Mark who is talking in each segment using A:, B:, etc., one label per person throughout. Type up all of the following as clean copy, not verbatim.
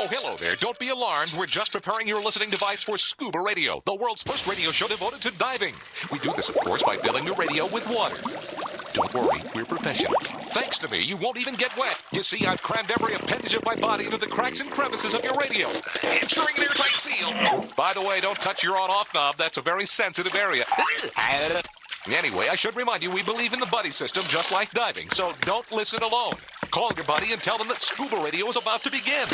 A: Oh, hello there. Don't be alarmed. We're just preparing your listening device for Scuba Radio, the world's first radio show devoted to diving. We do this, of course, by filling the radio with water. Don't worry, we're professionals. Thanks to me, you won't even get wet. You see, I've crammed every appendage of my body into the cracks and crevices of your radio, ensuring an airtight seal. By the way, don't touch your on-off knob. That's a very sensitive area. Anyway, I should remind you, we believe in the buddy system just like diving, so don't listen alone. Call your buddy and tell them that Scuba Radio is about to begin.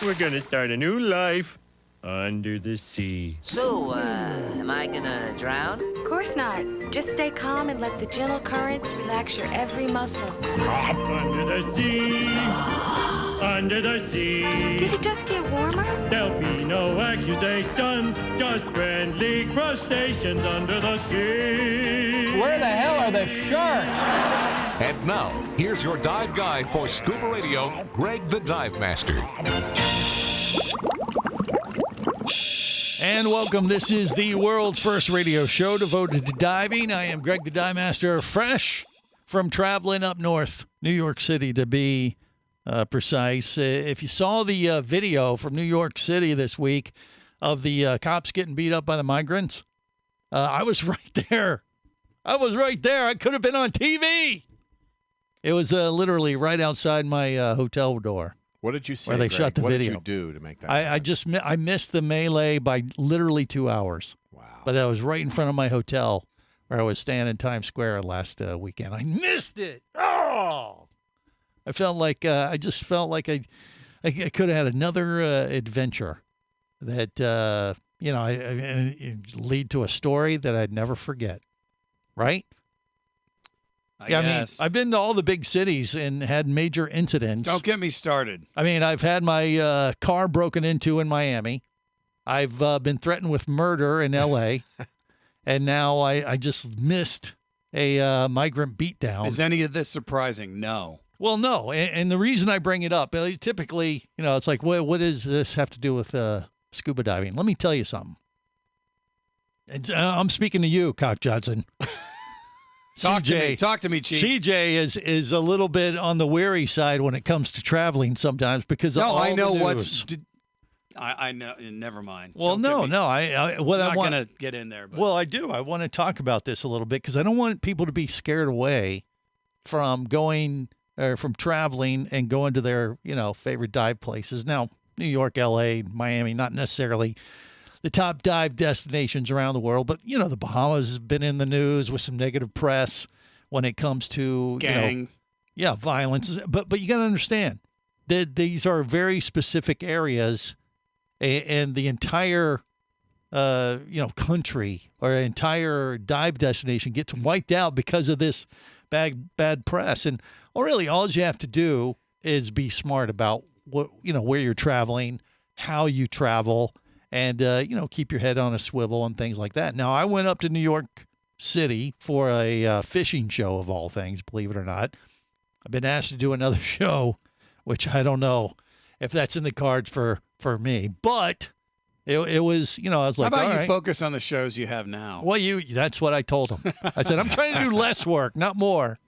B: We're gonna start a new life under the sea.
C: So, am I gonna drown?
D: Of course not. Just stay calm and let the gentle currents relax your every muscle.
B: Under the sea, under the sea.
D: Did it just get warmer?
B: There'll be no accusations, just friendly crustaceans under the sea.
E: Where the hell are the sharks?
A: And now, here's your dive guide for Scuba Radio, Greg the Dive Master.
F: And welcome. This is the world's first radio show devoted to diving. I am Greg the Dive Master, fresh from traveling up north, New York City to be precise. If you saw the video from New York City this week of the cops getting beat up by the migrants, I was right there. I could have been on TV. It was literally right outside my hotel door.
G: What did you say,
F: where they
G: Greg?
F: shot the
G: what
F: video.
G: What did you do to make that happen?
F: I missed the melee by literally 2 hours.
G: Wow.
F: But I was right in front of my hotel where I was staying in Times Square last weekend. I missed it. Oh! I felt like I could have had another adventure that it'd lead to a story that I'd never forget. Right?
H: I guess.
F: I've been to all the big cities and had major incidents.
H: Don't get me started.
F: I mean, I've had my car broken into in Miami. I've been threatened with murder in L.A. And now I just missed a migrant beatdown.
H: Is any of this surprising? No.
F: Well, no. And the reason I bring it up, typically, it's like, what does this have to do with scuba diving? Let me tell you something. I'm speaking to you, Cock Johnson.
H: Talk to me, Chief.
F: CJ is a little bit on the wary side when it comes to traveling sometimes because of all
H: I know
F: the news.
H: what's. I know. Never mind.
F: Well, I'm not
H: going to get in there. But.
F: Well, I do. I want to talk about this a little bit because I don't want people to be scared away from going or from traveling and going to their favorite dive places. Now, New York, L.A., Miami, not necessarily the top dive destinations around the world, but the Bahamas has been in the news with some negative press when it comes to
H: gang,
F: violence. But you got to understand that these are very specific areas, and the entire country or entire dive destination gets wiped out because of this bad press. And really, all you have to do is be smart about where you're traveling, how you travel. And, keep your head on a swivel and things like that. Now, I went up to New York City for a fishing show of all things, believe it or not. I've been asked to do another show, which I don't know if that's in the cards for me. But it was, I was like,
H: how about
F: all
H: you
F: right.
H: Focus on the shows you have now?
F: Well, that's what I told them. I said, I'm trying to do less work, not more.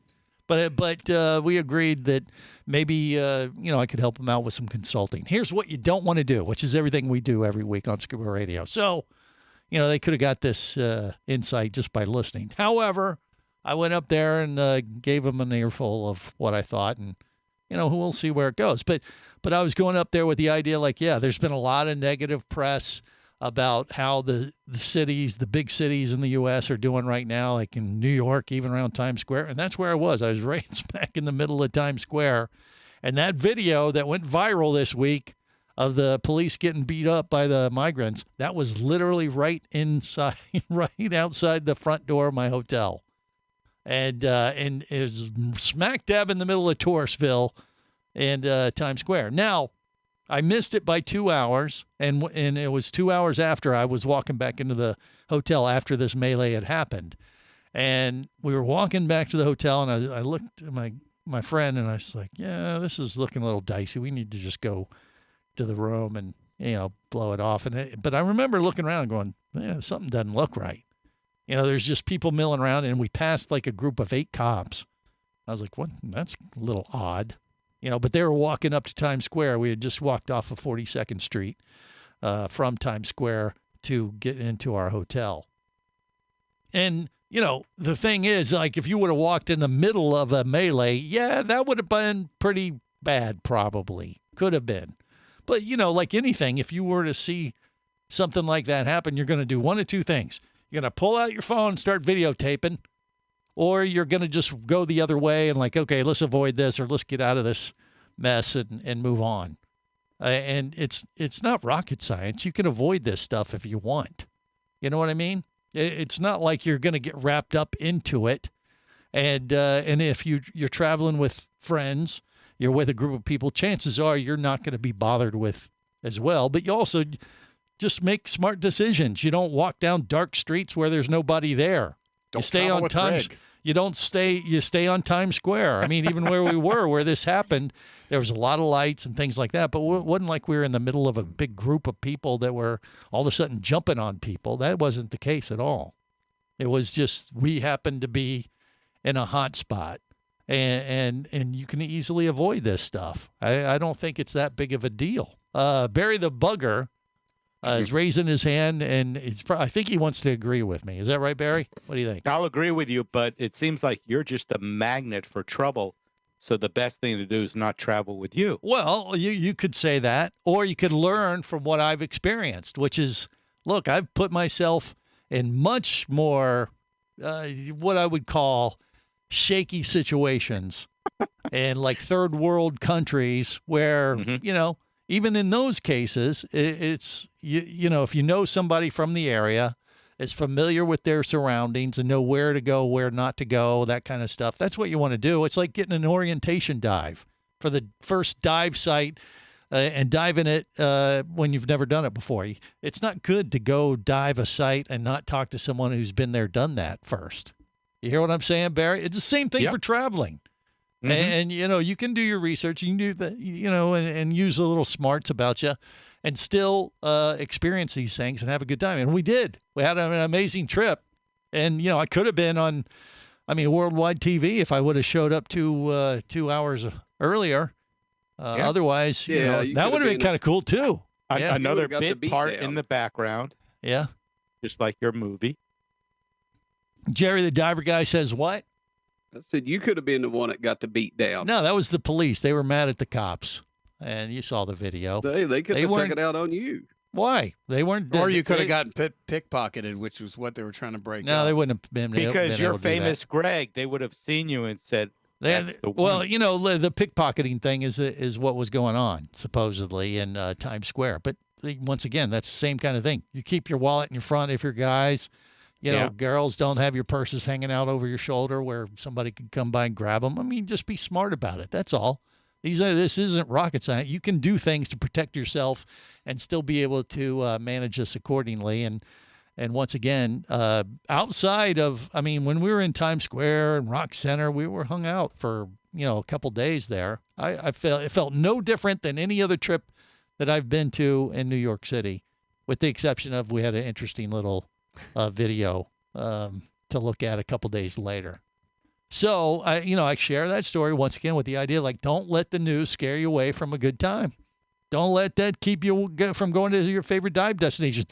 F: But we agreed that maybe, I could help them out with some consulting. Here's what you don't want to do, which is everything we do every week on Scuba Radio. So, they could have got this insight just by listening. However, I went up there and gave them an earful of what I thought, and, we'll see where it goes. But I was going up there with the idea there's been a lot of negative press about how the cities, the big cities in the U.S. are doing right now, like in New York, even around Times Square. And that's where I was. I was right smack in the middle of Times Square. And that video that went viral this week of the police getting beat up by the migrants, that was literally right outside the front door of my hotel. And it was smack dab in the middle of Touristville and Times Square. Now, I missed it by 2 hours, and it was 2 hours after I was walking back into the hotel after this melee had happened. And we were walking back to the hotel, and I looked at my friend, and I was like, yeah, this is looking a little dicey. We need to just go to the room and, blow it off. But I remember looking around and going, yeah, something doesn't look right. There's just people milling around, and we passed like a group of 8 cops. I was like, what? That's a little odd. But they were walking up to Times Square. We had just walked off of 42nd Street from Times Square to get into our hotel. And, the thing is, like, if you would have walked in the middle of a melee, yeah, that would have been pretty bad, probably. Could have been. But, like anything, if you were to see something like that happen, you're going to do one of two things. You're going to pull out your phone and start videotaping, or you're going to just go the other way and like, okay, let's avoid this, or let's get out of this mess and move on. And it's not rocket science. You can avoid this stuff if you want. You know what I mean? It's not like you're going to get wrapped up into it. And if you're traveling with friends, you're with a group of people, chances are you're not going to be bothered with as well. But you also just make smart decisions. You don't walk down dark streets where there's nobody there.
G: Don't
F: you stay
G: travel
F: on
G: with
F: Times.
G: Greg.
F: You stay on Times Square. I mean, even where we were, where this happened, there was a lot of lights and things like that. But it wasn't like we were in the middle of a big group of people that were all of a sudden jumping on people. That wasn't the case at all. It was just we happened to be in a hot spot, and you can easily avoid this stuff. I don't think it's that big of a deal. Barry the Bugger is raising his hand, and I think he wants to agree with me. Is that right, Barry? What do you think?
I: I'll agree with you, but it seems like you're just a magnet for trouble. So the best thing to do is not travel with you.
F: Well, you could say that, or you could learn from what I've experienced, which is, look, I've put myself in much more what I would call shaky situations and like third world countries where, even in those cases, it's, if you know somebody from the area, is familiar with their surroundings and know where to go, where not to go, that kind of stuff, that's what you want to do. It's like getting an orientation dive for the first dive site and diving it when you've never done it before. It's not good to go dive a site and not talk to someone who's been there, done that first. You hear what I'm saying, Barry? It's the same thing for traveling. Mm-hmm. And, you can do your research. You can do the, and use a little smarts about you and still experience these things and have a good time. And we did. We had an amazing trip. And, I could have been on, worldwide TV if I would have showed up 2 hours earlier. Otherwise, that would have been kind of cool, too.
I: Another big part in the background.
F: Yeah.
I: Just like your movie.
F: Jerry the Diver Guy says what?
J: I said you could have been the one that got the beat down.
F: No, that was the police. They were mad at the cops. And you saw the video.
J: They could have taken it out on you.
F: Why? They weren't.
H: Or you could have gotten pickpocketed, which was what they were trying to break.
F: No,
H: up.
F: they wouldn't have been.
I: Because you're famous, Greg. They would have seen you and said, "That's the one."
F: Well, the pickpocketing thing is what was going on supposedly in Times Square. But once again, that's the same kind of thing. You keep your wallet in your front if you're guys. Girls, don't have your purses hanging out over your shoulder where somebody can come by and grab them. Just be smart about it. That's all. This isn't rocket science. You can do things to protect yourself and still be able to manage this accordingly. And once again, outside of, when we were in Times Square and Rock Center, we were hung out for, a couple days there. It felt no different than any other trip that I've been to in New York City, with the exception of we had an interesting little video to look at a couple days later. So, I share that story once again with the idea, like, don't let the news scare you away from a good time. Don't let that keep you from going to your favorite dive destination.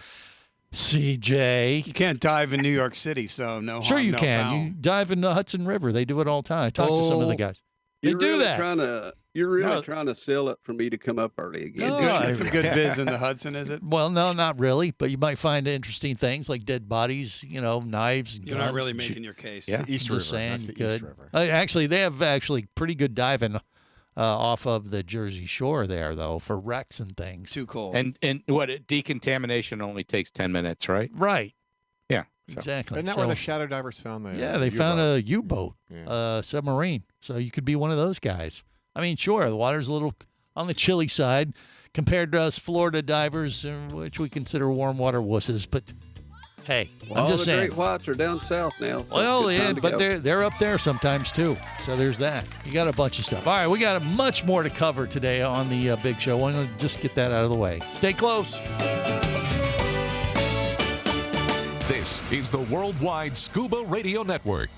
F: CJ.
H: You can't dive in New York City, so no harm,
F: Sure you
H: no
F: can.
H: foul.
F: You dive in the Hudson River. They do it all the time. I talk to some of the guys. They do that.
J: You're really trying to sell it for me to come up early again.
H: It's a good viz in the Hudson, is it?
F: Well, no, not really. But you might find interesting things like dead bodies, knives. And
H: You're
F: guns.
H: not really making your case.
G: Yeah, East River.
F: Saying
G: That's
F: you
G: the East River.
F: Actually, they have pretty good diving off of the Jersey Shore there, though, for wrecks and things.
H: Too cold.
I: And decontamination only takes 10 minutes, right?
F: Right.
I: Yeah.
F: Exactly.
G: Isn't that where the shadow divers found the
F: they
G: U-boat?
F: found a U-boat, submarine. So you could be one of those guys. Sure, the water's a little on the chilly side compared to us Florida divers, which we consider warm water wusses. But hey, I'm just saying.
J: All the great whites are down south now. So
F: Well, yeah, but they're up there sometimes too. So there's that. You got a bunch of stuff. All right, we got much more to cover today on the big show. Why don't we just get that out of the way? Stay close.
A: This is the Worldwide Scuba Radio Network.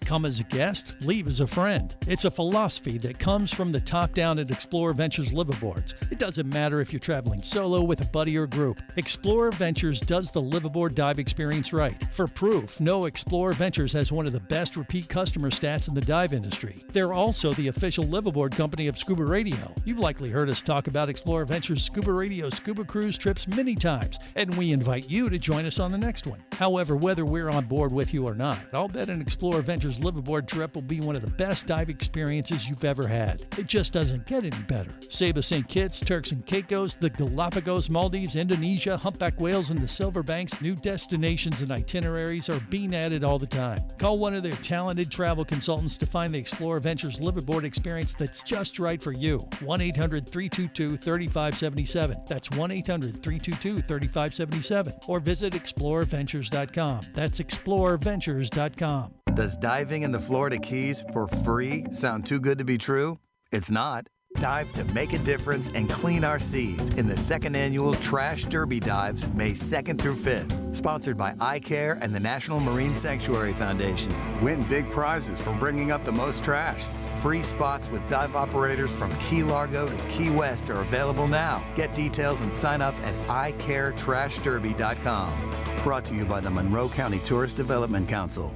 F: Come as a guest, leave as a friend. It's a philosophy that comes from the top down at Explorer Ventures liveaboards. It doesn't matter if you're traveling solo, with a buddy, or group. Explorer Ventures does the liveaboard dive experience right. For proof, know Explorer Ventures has one of the best repeat customer stats in the dive industry. They're also the official liveaboard company of ScubaRadio. You've likely heard us talk about Explorer Ventures Scuba Radio scuba cruise trips many times, and we invite you to join us on the next one. However, whether we're on board with you or not, I'll bet an Explorer Ventures liveaboard trip will be one of the best dive experiences you've ever had. It just doesn't get any better. Saba St. Kitts, Turks and Caicos, the Galapagos, Maldives, Indonesia, humpback whales, and the Silver Banks, new destinations and itineraries are being added all the time. Call one of their talented travel consultants to find the Explorer Ventures liveaboard experience that's just right for you. 1-800-322-3577. That's 1-800-322-3577. Or visit explorerventures.com. That's explorerventures.com.
K: Does diving in the Florida Keys for free sound too good to be true? It's not. Dive to make a difference and clean our seas in the second annual Trash Derby Dives, May 2nd through 5th. Sponsored by iCare and the National Marine Sanctuary Foundation. Win big prizes for bringing up the most trash. Free spots with dive operators from Key Largo to Key West are available now. Get details and sign up at iCareTrashDerby.com. Brought to you by the Monroe County Tourist Development Council.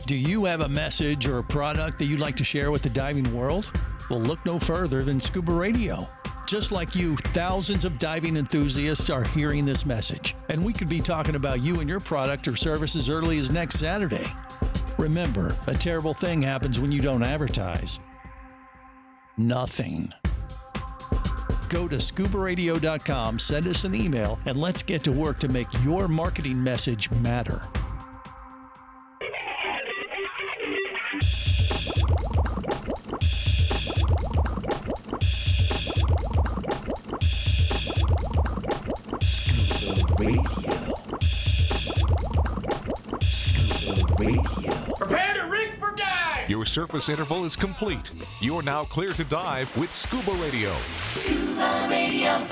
F: Do you have a message or a product that you'd like to share with the diving world? Well, look no further than Scuba Radio. Just like you, thousands of diving enthusiasts are hearing this message, and we could be talking about you and your product or service as early as next Saturday. Remember, a terrible thing happens when you don't advertise. Nothing. Go to ScubaRadio.com, send us an email, and let's get to work to make your marketing message matter.
A: Prepare to rig for dive! Your surface interval is complete. You're now clear to dive with Scuba Radio.
L: Scuba Radio.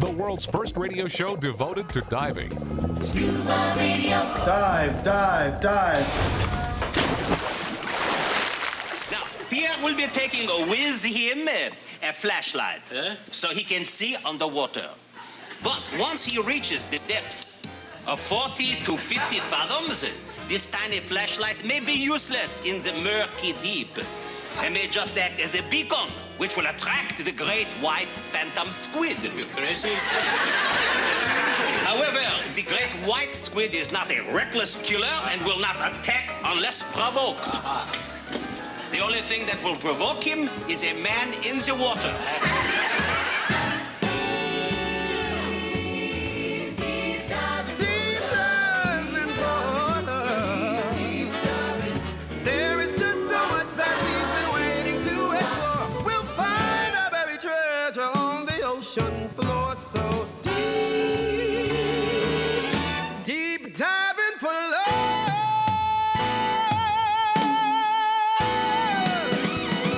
A: The world's first radio show devoted to diving.
L: Scuba Radio.
M: Dive, dive, dive.
N: Now, Pierre will be taking with him a flashlight so he can see underwater. But once he reaches the depth of 40 to 50 fathoms, this tiny flashlight may be useless in the murky deep and may just act as a beacon which will attract the great white phantom squid. You crazy? However, the great white squid is not a reckless killer and will not attack unless provoked. The only thing that will provoke him is a man in the water.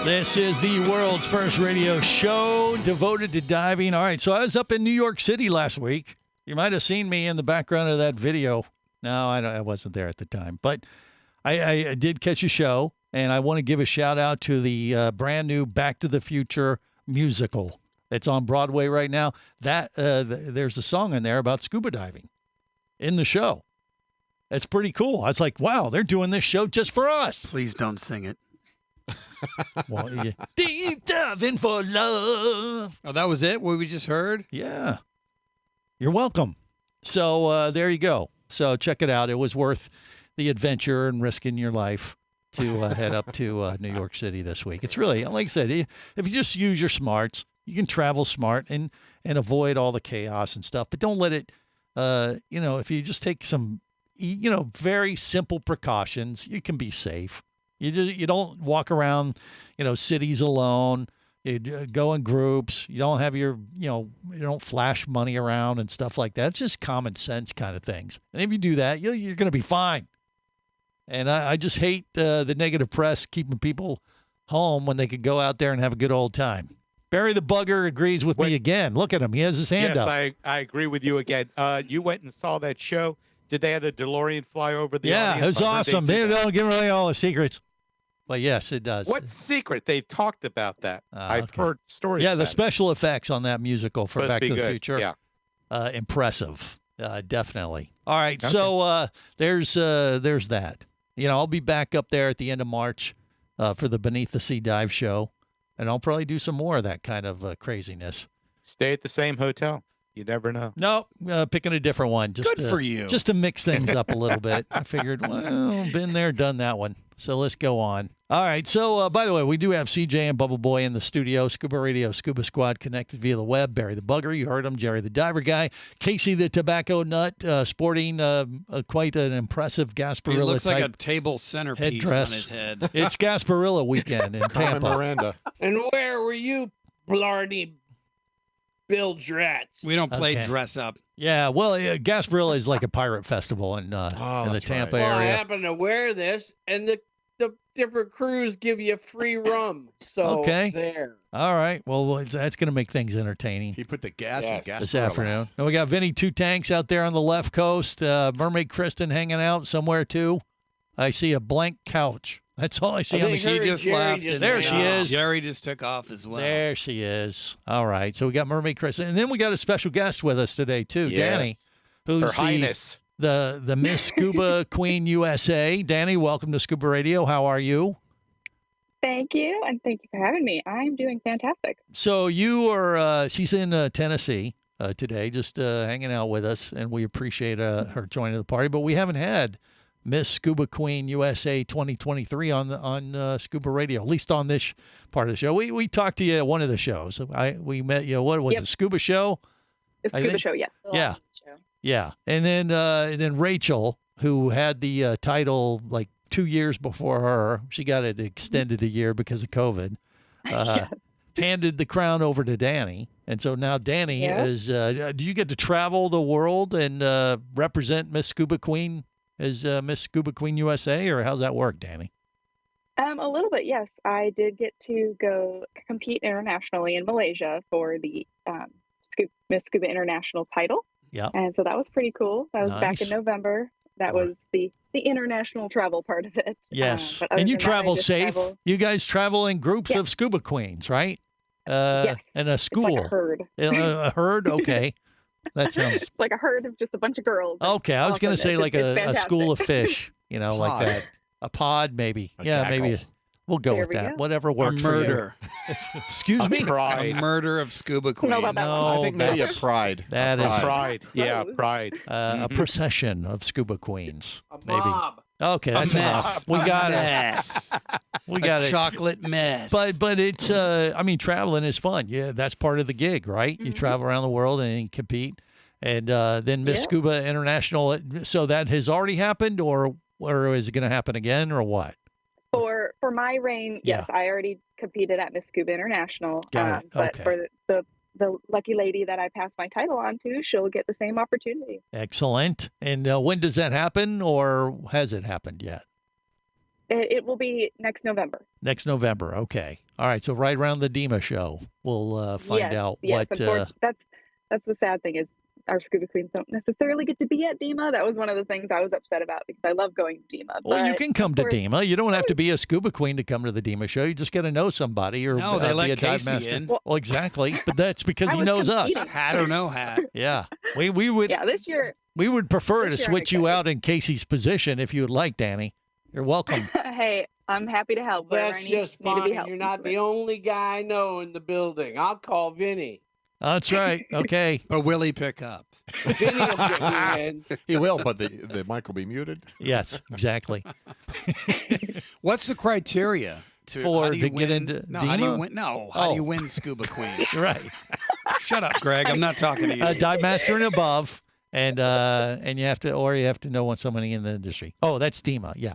F: This is the world's first radio show devoted to diving. All right, so I was up in New York City last week. You might have seen me in the background of that video. No, I wasn't there at the time, but I did catch a show, and I want to give a shout out to the brand new Back to the Future musical. It's on Broadway right now. There's a song in there about scuba diving in the show. It's pretty cool. I was like, wow, they're doing this show just for us.
H: Please don't sing it.
F: Well, yeah. Deep diving for love.
H: Oh, that was it? What we just heard?
F: Yeah. You're welcome. So there you go. So check it out. It was worth the adventure and risking your life to head up to New York City this week. It's really, like I said, if you just use your smarts, you can travel smart and avoid all the chaos and stuff. But don't let it, if you just take some, very simple precautions, you can be safe. You don't walk around, cities alone. You go in groups. You don't have you don't flash money around and stuff like that. It's just common sense kind of things. And if you do that, you're going to be fine. And I just hate the negative press keeping people home when they could go out there and have a good old time. Barry the Bugger agrees with me again. Look at him. He has his hand up.
I: Yes, I agree with you again. You went and saw that show. Did they have the DeLorean fly over the
F: Yeah,
I: audience?
F: it was
I: I heard they
F: awesome.
I: did
F: They
I: that.
F: don't give away all the secrets. But yes, it does.
I: What secret? They've talked about that. I've heard stories.
F: Yeah, the
I: about it.
F: special effects on that musical for
I: Supposed to
F: Back
I: be
F: to the
I: good,
F: Future.
I: yeah.
F: Impressive. Definitely. All right,
I: Okay.
F: so there's that. I'll be back up there at the end of March for the Beneath the Sea Dive Show, and I'll probably do some more of that kind of craziness.
I: Stay at the same hotel. You never know.
F: No, picking a different one. Just
H: Good for you.
F: Just to mix things up a little bit. I figured, well, been there, done that one. So let's go on. All right. So, by the way, we do have CJ and Bubble Boy in the studio. Scuba Radio, Scuba Squad connected via the web. Barry the Bugger, you heard him. Jerry the Diver Guy. Casey the Tobacco Nut, sporting quite an impressive Gasparilla
H: He looks like a
F: type
H: table centerpiece
F: headdress.
H: on his head.
F: It's Gasparilla weekend in
G: Carmen
F: Tampa.
G: Miranda.
O: And where were you, Blarney Bilge Rats?
H: We don't play
F: Okay.
H: dress up.
F: Yeah, well, Gasparilla is like a pirate festival in the
G: that's
F: Tampa
G: right.
O: Well, I
F: area.
O: happen to wear this, and the different crews give you free rum. So
F: Okay.
O: there.
F: All right. Well, that's going to make things entertaining.
G: He put the gas in gas
F: This afternoon. And we got Vinny Two Tanks out there on the left coast. Mermaid Kristen hanging out somewhere too. I see a blank couch. That's all I see on the
H: She just left. and
F: There she is.
H: Jerry just took off as well.
F: There she is. All right. So we got Mermaid Kristen. And then we got a special guest with us today too, Danny.
I: Yes.
F: Who's
I: Her Highness.
F: the Miss Scuba Queen USA. Danny, welcome to Scuba Radio. How are you?
P: Thank you, and thank you for having me. I'm doing fantastic.
F: So you are, she's in Tennessee today, just hanging out with us, and we appreciate her joining the party. But we haven't had Miss Scuba Queen USA 2023 on Scuba Radio, at least on this part of the show. We talked to you at one of the shows. We met you. What was it? Scuba Show?
P: The Scuba Show, yes.
F: Yeah, yeah. And then Rachel, who had the title like 2 years before her, she got it extended a year because of COVID. Handed the crown over to Danny, and so now Danny is. Do you get to travel the world and represent Miss Scuba Queen as Miss Scuba Queen USA, or how's that work, Danny?
P: A little bit, yes. I did get to go compete internationally in Malaysia for the Miss Scuba International title.
F: Yeah.
P: And so that was pretty cool. That was back in
F: Nice.
P: November. That was the international travel part of it.
F: Yes,
P: but other
F: and you
P: than that, I
F: travel
P: just
F: safe.
P: travel-
F: You guys travel in groups of Scuba Queens, right?
P: Yes.
F: And a school.
P: It's like a herd.
F: A herd? Okay. That sounds
P: It's like a herd of just a bunch of girls.
F: okay. I was going to
P: Awesome.
F: say like
P: It's
F: a school of
P: fantastic.
F: fish, like
G: Pod.
F: that. A pod, maybe.
G: A
F: Maybe.
G: jackal.
F: We'll go
P: There
F: with
P: we
F: that.
P: go.
F: Whatever
H: A
F: works for you.
H: murder.
F: Excuse me?
H: A murder of scuba queens.
P: know about that
F: No,
G: I think maybe a
F: that's-
G: pride.
F: That
G: A
F: is
I: Pride. Yeah,
P: Close.
I: pride.
F: a procession of scuba queens.
O: A
F: Maybe.
O: mob.
F: Okay, that's enough. We got it.
H: mess.
F: We got
H: a
F: it.
H: chocolate mess.
F: But it's traveling is fun. Yeah, that's part of the gig, right? You travel around the world and compete, and then Miss Scuba International. So that has already happened, or is it going to happen again, or what?
P: For my reign, yes, I already competed at Miss Scuba International.
F: Got it.
P: But
F: Okay.
P: for the lucky lady that I passed my title on to, she'll get the same opportunity.
F: Excellent. And when does that happen, or has it happened yet?
P: It will be next November.
F: Next November. Okay. All right. So right around the DEMA show, we'll find out
P: Yes,
F: what.
P: that's the sad thing is our scuba queens don't necessarily get to be at DEMA. That was one of the things I was upset about because I love going to DEMA.
F: Well, you
P: but
F: can come
P: of
F: to
P: course-
F: DEMA. You don't have to be a scuba queen to come to the DEMA show. You just got to know somebody or
H: No, they
F: be
H: let
F: a dive
H: Casey
F: master.
H: in.
F: Well, exactly. But that's because
P: I
F: he
P: was
F: knows us.
P: competing.
H: Hat or no hat.
F: Yeah. We would
P: Yeah, this year.
F: we would prefer to
P: this year I'm
F: switch you
P: excited.
F: out in Casey's position if you would like, Danny. You're welcome.
P: Hey, I'm happy to help. wherever
O: That's
P: I
O: just
P: need to be
O: fine.
P: helped.
O: You're not the only guy I know in the building. I'll call Vinny.
F: That's right. Okay.
H: But will he pick up?
O: Vinny will get me in.
G: He will, but the mic will be muted.
F: Yes, exactly.
H: What's the criteria
F: For
H: how do you
F: to get
H: win-
F: into
H: No, how do you
F: DEMA?
H: win? No, how do you
F: Oh.
H: win scuba queen?
F: Right.
H: Shut up, Greg. I'm not talking to you.
F: Dive master and above. And you have to know somebody in the industry. Oh, that's DEMA. Yeah.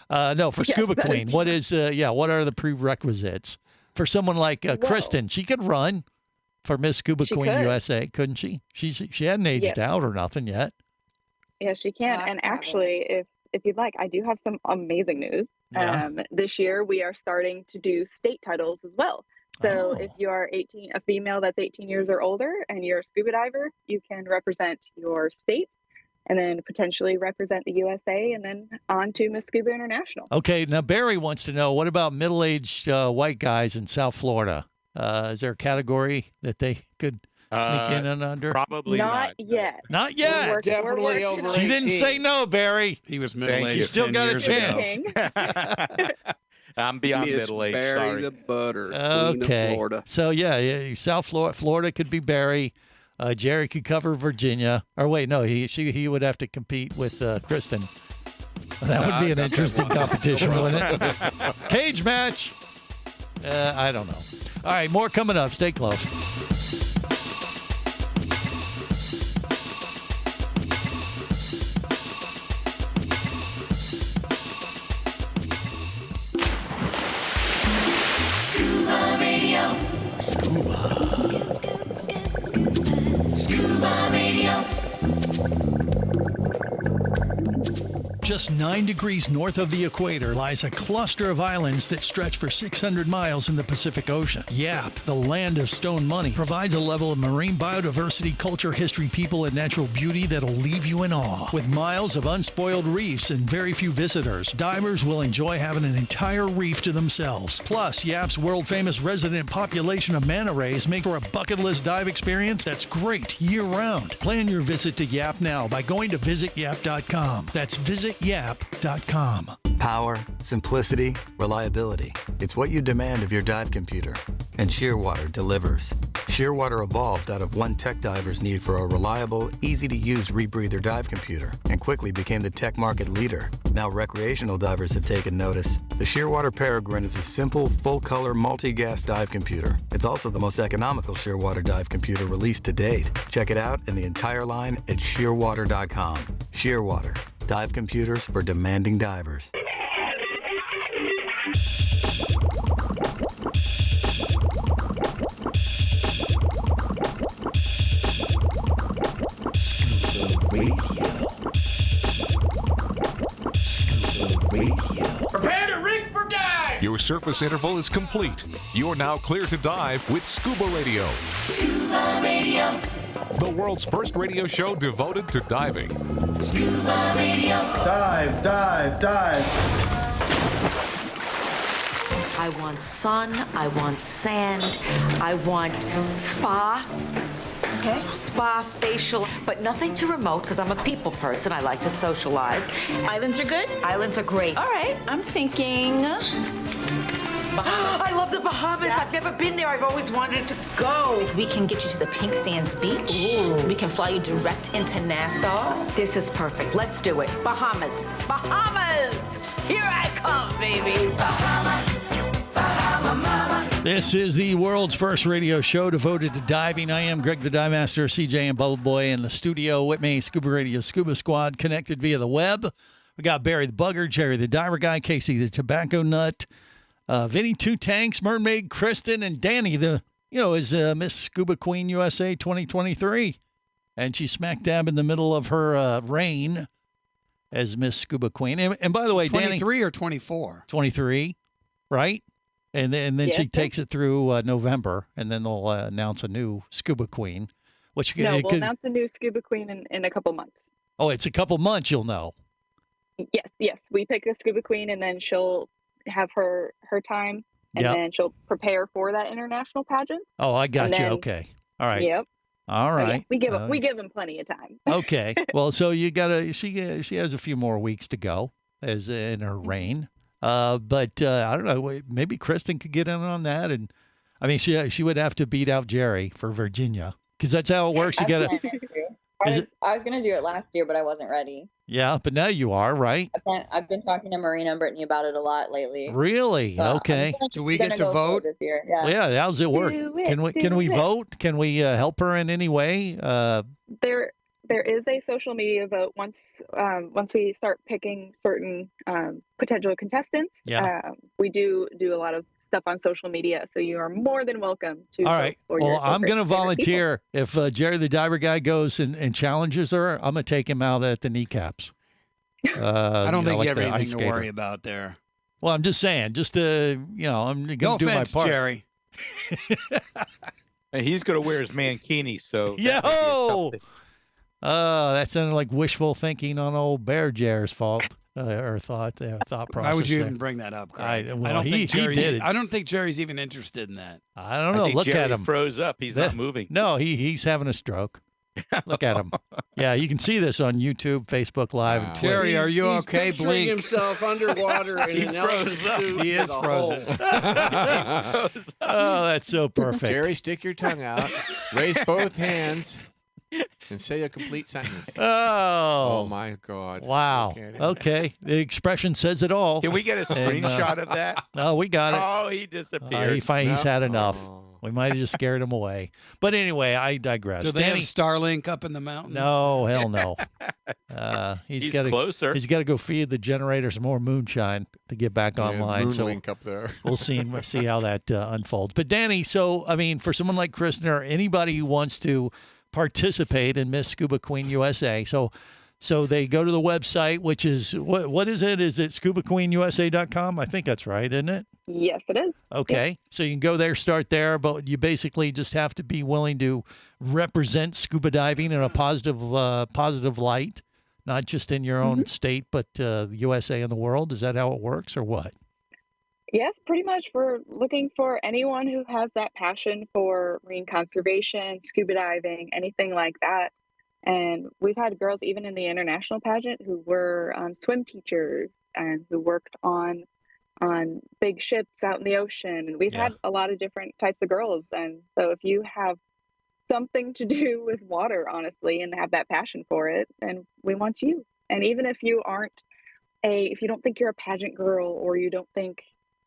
F: No, for
P: Yes,
F: Scuba
P: that is
F: Queen, what is what are the prerequisites for someone like Kristen? She could run for Miss Scuba
P: She
F: Queen
P: could.
F: USA, couldn't she? She hadn't aged
P: Yes.
F: out or nothing yet.
P: Yeah, she can.
D: I
P: And
D: haven't.
P: actually, if you'd like, I do have some amazing news.
F: Yeah.
P: This year, we are starting to do state titles as well. So if
F: Oh.
P: you are a female that's 18 years or older, and you're a scuba diver, you can represent your state and then potentially represent the USA, and then on to Miss Scuba International.
F: Okay, now Barry wants to know, what about middle-aged white guys in South Florida? Is there a category that they could sneak in and under?
I: Probably
P: not yet.
F: Not yet.
O: We're definitely over
F: She didn't
O: 18.
F: say no, Barry.
H: He was
I: Thank
H: middle-aged.
I: you.
F: Still
H: 10
F: got a
H: years
F: chance.
H: ago.
I: I'm beyond
J: Miss
I: middle age.
J: Barry
I: Sorry.
J: the Butter, Queen of
F: Okay.
J: Florida.
F: So, yeah, South Florida. Florida could be Barry. Jerry could cover Virginia. Or wait, no, he would have to compete with Kristen. That would be an interesting competition, wouldn't it? Cage match. I don't know. All right, more coming up. Stay close.
L: Scuba Radio. Scuba Radio.
Q: Just 9 degrees north of the equator lies a cluster of islands that stretch for 600 miles in the Pacific Ocean. Yap, the land of stone money, provides a level of marine biodiversity, culture, history, people, and natural beauty that'll leave you in awe. With miles of unspoiled reefs and very few visitors, divers will enjoy having an entire reef to themselves. Plus, Yap's world-famous resident population of manta rays make for a bucket list dive experience that's great year-round. Plan your visit to Yap now by going to visityap.com. That's visityap.com.
K: Power, simplicity, reliability. It's what you demand of your dive computer. And Shearwater delivers. Shearwater evolved out of one tech diver's need for a reliable, easy-to-use rebreather dive computer and quickly became the tech market leader. Now recreational divers have taken notice. The Shearwater Peregrine is a simple, full-color, multi-gas dive computer. It's also the most economical Shearwater dive computer released to date. Check it out and the entire line at shearwater.com. Shearwater. Dive computers for demanding divers.
L: Scuba Radio. Scuba Radio.
A: Prepare to rig for dive! Your surface interval is complete. You're now clear to dive with Scuba Radio.
L: Scuba Radio.
A: The world's first radio show devoted to diving.
L: Scuba Radio.
M: Dive, dive, dive.
R: I want sun, I want sand, I want spa. Okay. Spa, facial, but nothing too remote because I'm a people person. I like to socialize. Islands are good? Islands are great.
S: All right, I'm thinking
R: Bahamas. I love the Bahamas. Yeah. I've never been there. I've always wanted to go.
S: We can get you to the Pink Sands Beach.
R: Ooh.
S: We can fly you direct into Nassau.
R: This is perfect. Let's do it. Bahamas. Bahamas! Here I come, baby. Bahamas.
L: Bahama Mama.
F: This is the world's first radio show devoted to diving. I am Greg the Dive Master, CJ and Bubba Boy in the studio with me, Scuba Radio Scuba Squad, connected via the web. We got Barry the Bugger, Jerry the Diver Guy, Casey the Tobacco Nut, Vinny Two Tanks, Mermaid Kristen, and Danny is Miss Scuba Queen USA 2023. And she's smack dab in the middle of her reign as Miss Scuba Queen. And by the way,
H: 23
F: Danny,
H: or 24?
F: 23, right? And then
P: Yes,
F: she takes it through November, and then they'll announce a new Scuba Queen. Which
P: we'll announce a new Scuba Queen in a couple months.
F: Oh, it's a couple months, you'll know.
P: Yes. We pick a Scuba Queen, and then she'll have her time, and
F: Yep.
P: then she'll prepare for that international pageant.
F: Oh, I got
P: And
F: you.
P: then-
F: Okay. All right.
P: Yep.
F: All
P: So, yeah,
F: right.
P: we give them plenty of time.
F: Okay. Well, so you gotta. She has a few more weeks to go as in her reign. But I don't know. Maybe Kristen could get in on that, and I mean, she would have to beat out Jerry for Virginia because that's how it works. You gotta.
T: I was gonna do it last year, but I wasn't ready.
F: Yeah, but now you are, right?
T: I've been talking to Marina and Brittany about it a lot lately.
F: Really?
T: So
F: Okay.
H: Do we get to
T: go for
H: vote?
T: it this year? Yeah.
F: Yeah. How's it work?
P: Do it,
F: Can we
P: do it.
F: vote? Can we help her in any way?
P: There is a social media vote once we start picking certain potential contestants.
F: Yeah.
P: We do a lot of stuff on social media, so you are more than welcome to.
F: All
P: vote
F: right.
P: for your
F: Well, I'm going to
P: favorite people.
F: volunteer. If Jerry the Diver Guy goes and challenges her, I'm going to take him out at the kneecaps.
H: I don't think
F: like
H: you have
F: the
H: anything
F: ice
H: to
F: skater.
H: worry about there.
F: Well, I'm just saying, I'm going to
H: No
F: do my
H: offense,
F: part.
H: Jerry.
I: And he's going to wear his mankini, so. that might be a
F: Yo!
I: tough thing.
F: Oh, that sounded like wishful thinking on old Bear Jer's fault. Or thought process.
H: Why would you
F: there.
H: even bring that up, Craig?
F: Well,
H: I don't
F: he
H: think Jerry's,
F: did it.
H: I don't think Jerry's even interested in that.
F: I don't know.
I: I think
F: Look
I: Jerry
F: at him.
I: froze up. He's not moving.
F: No, he's having a stroke. Look at him. Yeah, you can see this on YouTube, Facebook Live, and Twitter.
H: Jerry, are you
O: He's
H: okay?
O: picturing
H: Blink.
O: himself underwater in
I: He
O: an
I: froze up.
O: elephant suit
H: He is
O: with a
H: frozen.
O: hole.
F: Oh, that's so perfect.
G: Jerry, stick your tongue out. Raise both hands. And say a complete sentence.
F: Oh,
G: my God.
F: Wow. Okay. The expression says it all.
I: Can we get a screenshot of that?
F: Oh, we got it.
I: Oh, he disappeared.
F: He's had enough. We might have just scared him away. But anyway, I digress.
H: Do they have
F: Danny,
H: Starlink up in the mountains?
F: no, hell no. He's got
I: closer.
F: He's got to go feed the generator some more moonshine to get back online.
G: Moonlink up there.
F: We'll see how that unfolds. But Danny, so I mean, for someone like Kristen or anybody who wants to participate in Miss Scuba Queen USA, so they go to the website, which is what is it? Is it ScubaQueenUSA.com? I think that's right, isn't it?
P: Yes, it is.
F: Okay, so you can go there, start there, but you basically just have to be willing to represent scuba diving in a positive light, not just in your own state, but the USA and the world. Is that how it works, or what?
P: Yes, pretty much. We're looking for anyone who has that passion for marine conservation, scuba diving, anything like that. And we've had girls even in the international pageant who were swim teachers and who worked on big ships out in the ocean. And we've had a lot of different types of girls. And so if you have something to do with water, honestly, and have that passion for it, then we want you. And even if you if you don't think you're a pageant girl, or you don't think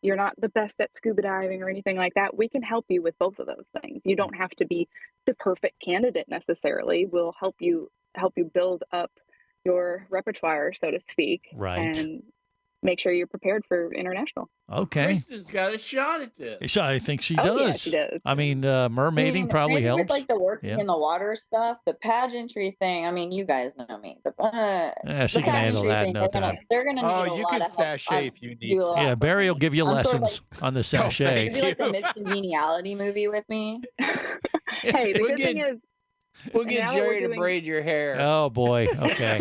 P: you're not the best at scuba diving or anything like that, we can help you with both of those things. You don't have to be the perfect candidate necessarily. We'll help you build up your repertoire, so to speak,
F: right,
P: and make sure you're prepared for international.
F: Okay.
O: Kristen's got a shot at this.
F: I think she does.
P: Yeah, she does.
F: I mean, mermaiding probably
T: maybe
F: helps.
T: with like the working
F: Yeah.
T: in the water stuff, the pageantry thing. I mean, you guys know me, but
F: She can handle
T: pageantry
F: that
T: thing,
F: no time.
T: they're gonna need a
I: Oh, you
T: lot
I: can
T: of help.
I: sashay if you need.
T: do a lot
F: Yeah,
T: for
F: Barry
T: me.
F: will give you
T: I'm sort of
F: lessons on the sachet.
T: Do like the Miss Congeniality movie with me.
P: Hey, the good thing is,
O: We'll
P: now
O: get
P: that
O: Jerry
P: we're
O: to
P: doing-
O: braid your hair.
F: Oh boy. Okay.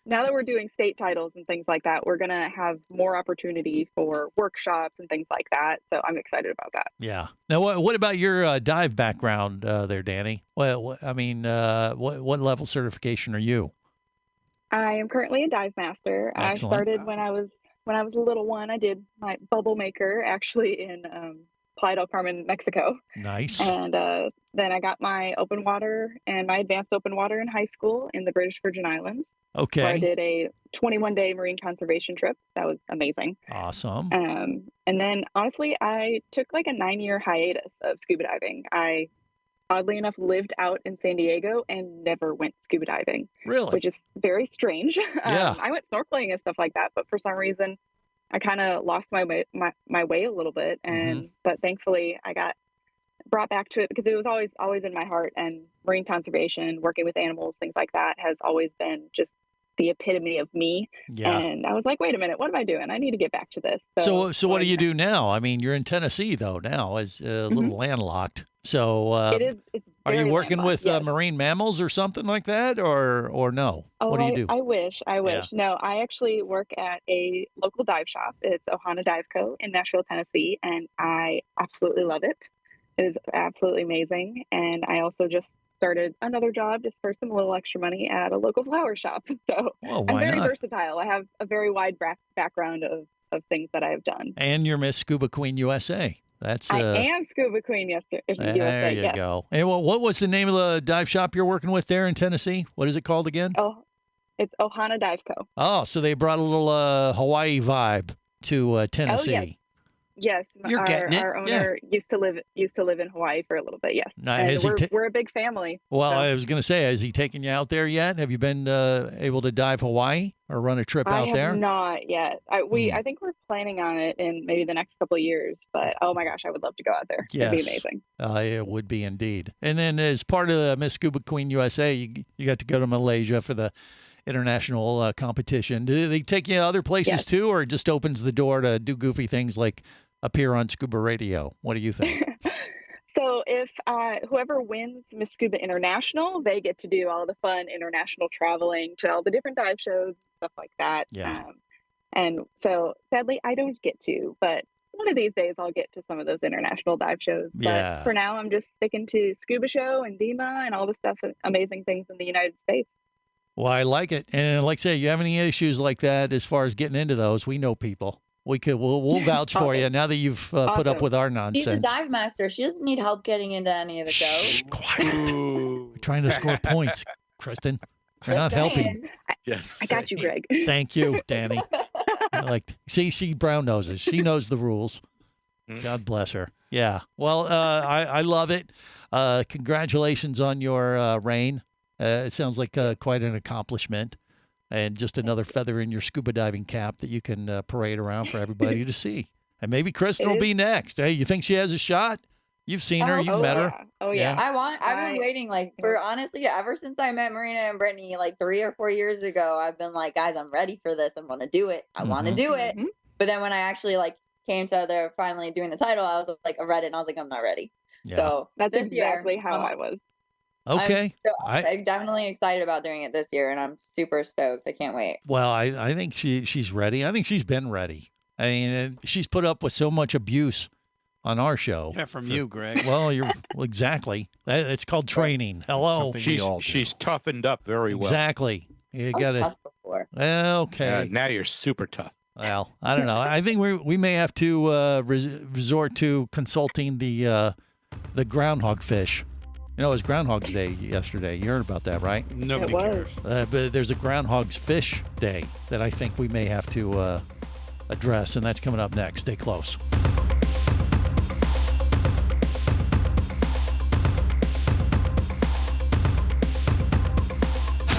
P: now that we're doing state titles and things like that, we're going to have more opportunity for workshops and things like that. So I'm excited about that.
F: Yeah. Now, what about your dive background there, Danny? Well, I mean, what level certification are you?
P: I am currently a dive master.
F: Excellent.
P: I started when I was a little one. I did my bubble maker actually in Playa del Carmen, Mexico.
F: Nice.
P: And then I got my open water and my advanced open water in high school in the British Virgin Islands.
F: Okay.
P: Where I did a 21-day marine conservation trip. That was amazing.
F: Awesome.
P: And then honestly, I took like a 9-year hiatus of scuba diving. I oddly enough lived out in San Diego and never went scuba diving.
F: Really?
P: Which is very strange.
F: Yeah.
P: I went snorkeling and stuff like that, but for some reason I kind of lost my way a little bit. And but thankfully I got brought back to it because it was always in my heart, and marine conservation, working with animals, things like that has always been just the epitome of me.
F: Yeah.
P: And I was like, wait a minute, what am I doing? I need to get back to this.
F: So what do you do now? I mean, you're in Tennessee though now, as a little landlocked. So
P: it's
F: are you
P: very
F: working with
P: landlocked, yes.
F: marine mammals or something like that, or no?
P: Oh,
F: what do you do?
P: I wish.
F: Yeah.
P: No, I actually work at a local dive shop. It's Ohana Dive Co. in Nashville, Tennessee, and I absolutely love it. It is absolutely amazing. And I also just started another job just for some little extra money at a local flower shop. So
F: Well,
P: I'm
F: why
P: very
F: not?
P: versatile. I have a very wide background of things that I've done.
F: And you're Miss Scuba Queen USA. That's
P: I am Scuba Queen
F: there
P: USA.
F: you
P: Yes.
F: go. And what was the name of the dive shop you're working with there in Tennessee? What is it called again?
P: Oh, it's Ohana Dive Co.
F: Oh, so they brought a little Hawaii vibe to Tennessee.
P: Yes,
H: You're getting it.
P: our owner used to live in Hawaii for a little bit. Yes,
F: Now,
P: and
F: has he
P: we're a big family.
F: Well,
P: so.
F: I was going to say, has he taken you out there yet? Have you been able to dive Hawaii or run a trip
P: I
F: out
P: have
F: there?
P: not yet. I think we're planning on it in maybe the next couple of years. But oh my gosh, I would love to go out there.
F: Yes.
P: It'd be amazing.
F: It would be indeed. And then as part of Miss Scuba Queen USA, you got to go to Malaysia for the international competition. Do they take you other places
P: Yes.
F: too, or it just opens the door to do goofy things like appear on Scuba Radio? What do you think?
P: So if whoever wins Miss Scuba International, they get to do all the fun international traveling to all the different dive shows, stuff like that.
F: Yeah.
P: And so sadly, I don't get to, but one of these days I'll get to some of those international dive shows.
F: Yeah.
P: But for now, I'm just sticking to Scuba Show and DEMA and all the stuff, amazing things in the United States.
F: Well, I like it. And like I say, you have any issues like that as far as getting into those, we know people. We'll vouch for you now that you've put up with our nonsense.
T: She's a dive master. She doesn't need help getting into any of the shows.
F: Quiet. We're trying to score points, Kristen. We're not helping.
I: Yes.
P: I got you, Greg.
F: Thank you, Danny. See, brown noses. She knows the rules. God bless her. Yeah. Well, I love it. Congratulations on your reign. It sounds like quite an accomplishment. And just another feather in your scuba diving cap that you can parade around for everybody to see. And maybe Kristen will be next. Hey, you think she has a shot? You've seen her. You met her.
P: Oh, yeah.
T: I've been waiting, for honestly, ever since I met Marina and Brittany, 3 or 4 years ago, I've been like, guys, I'm ready for this. I'm going to do it. I want to do it. But then when I actually, came to their finally doing the title, I was I read it and I was like, I'm not ready.
F: Yeah.
T: So
P: that's exactly how I was.
F: Okay.
T: I'm definitely excited about doing it this year, and I'm super stoked. I can't wait.
F: Well, I think she's ready. I think she's been ready. I mean, she's put up with so much abuse on our show.
H: Yeah, from you, Greg.
F: Well, exactly. It's called training. Hello.
I: She's toughened up very well.
F: Exactly. You got to. Okay.
I: Now you're super tough.
F: Well, I don't know. I think we may have to resort to consulting the groundhog fish. You know, it was Groundhog's Day yesterday. You heard about that, right?
H: Nobody cares.
F: But there's a Groundhog's Fish Day that I think we may have to address, and that's coming up next. Stay close.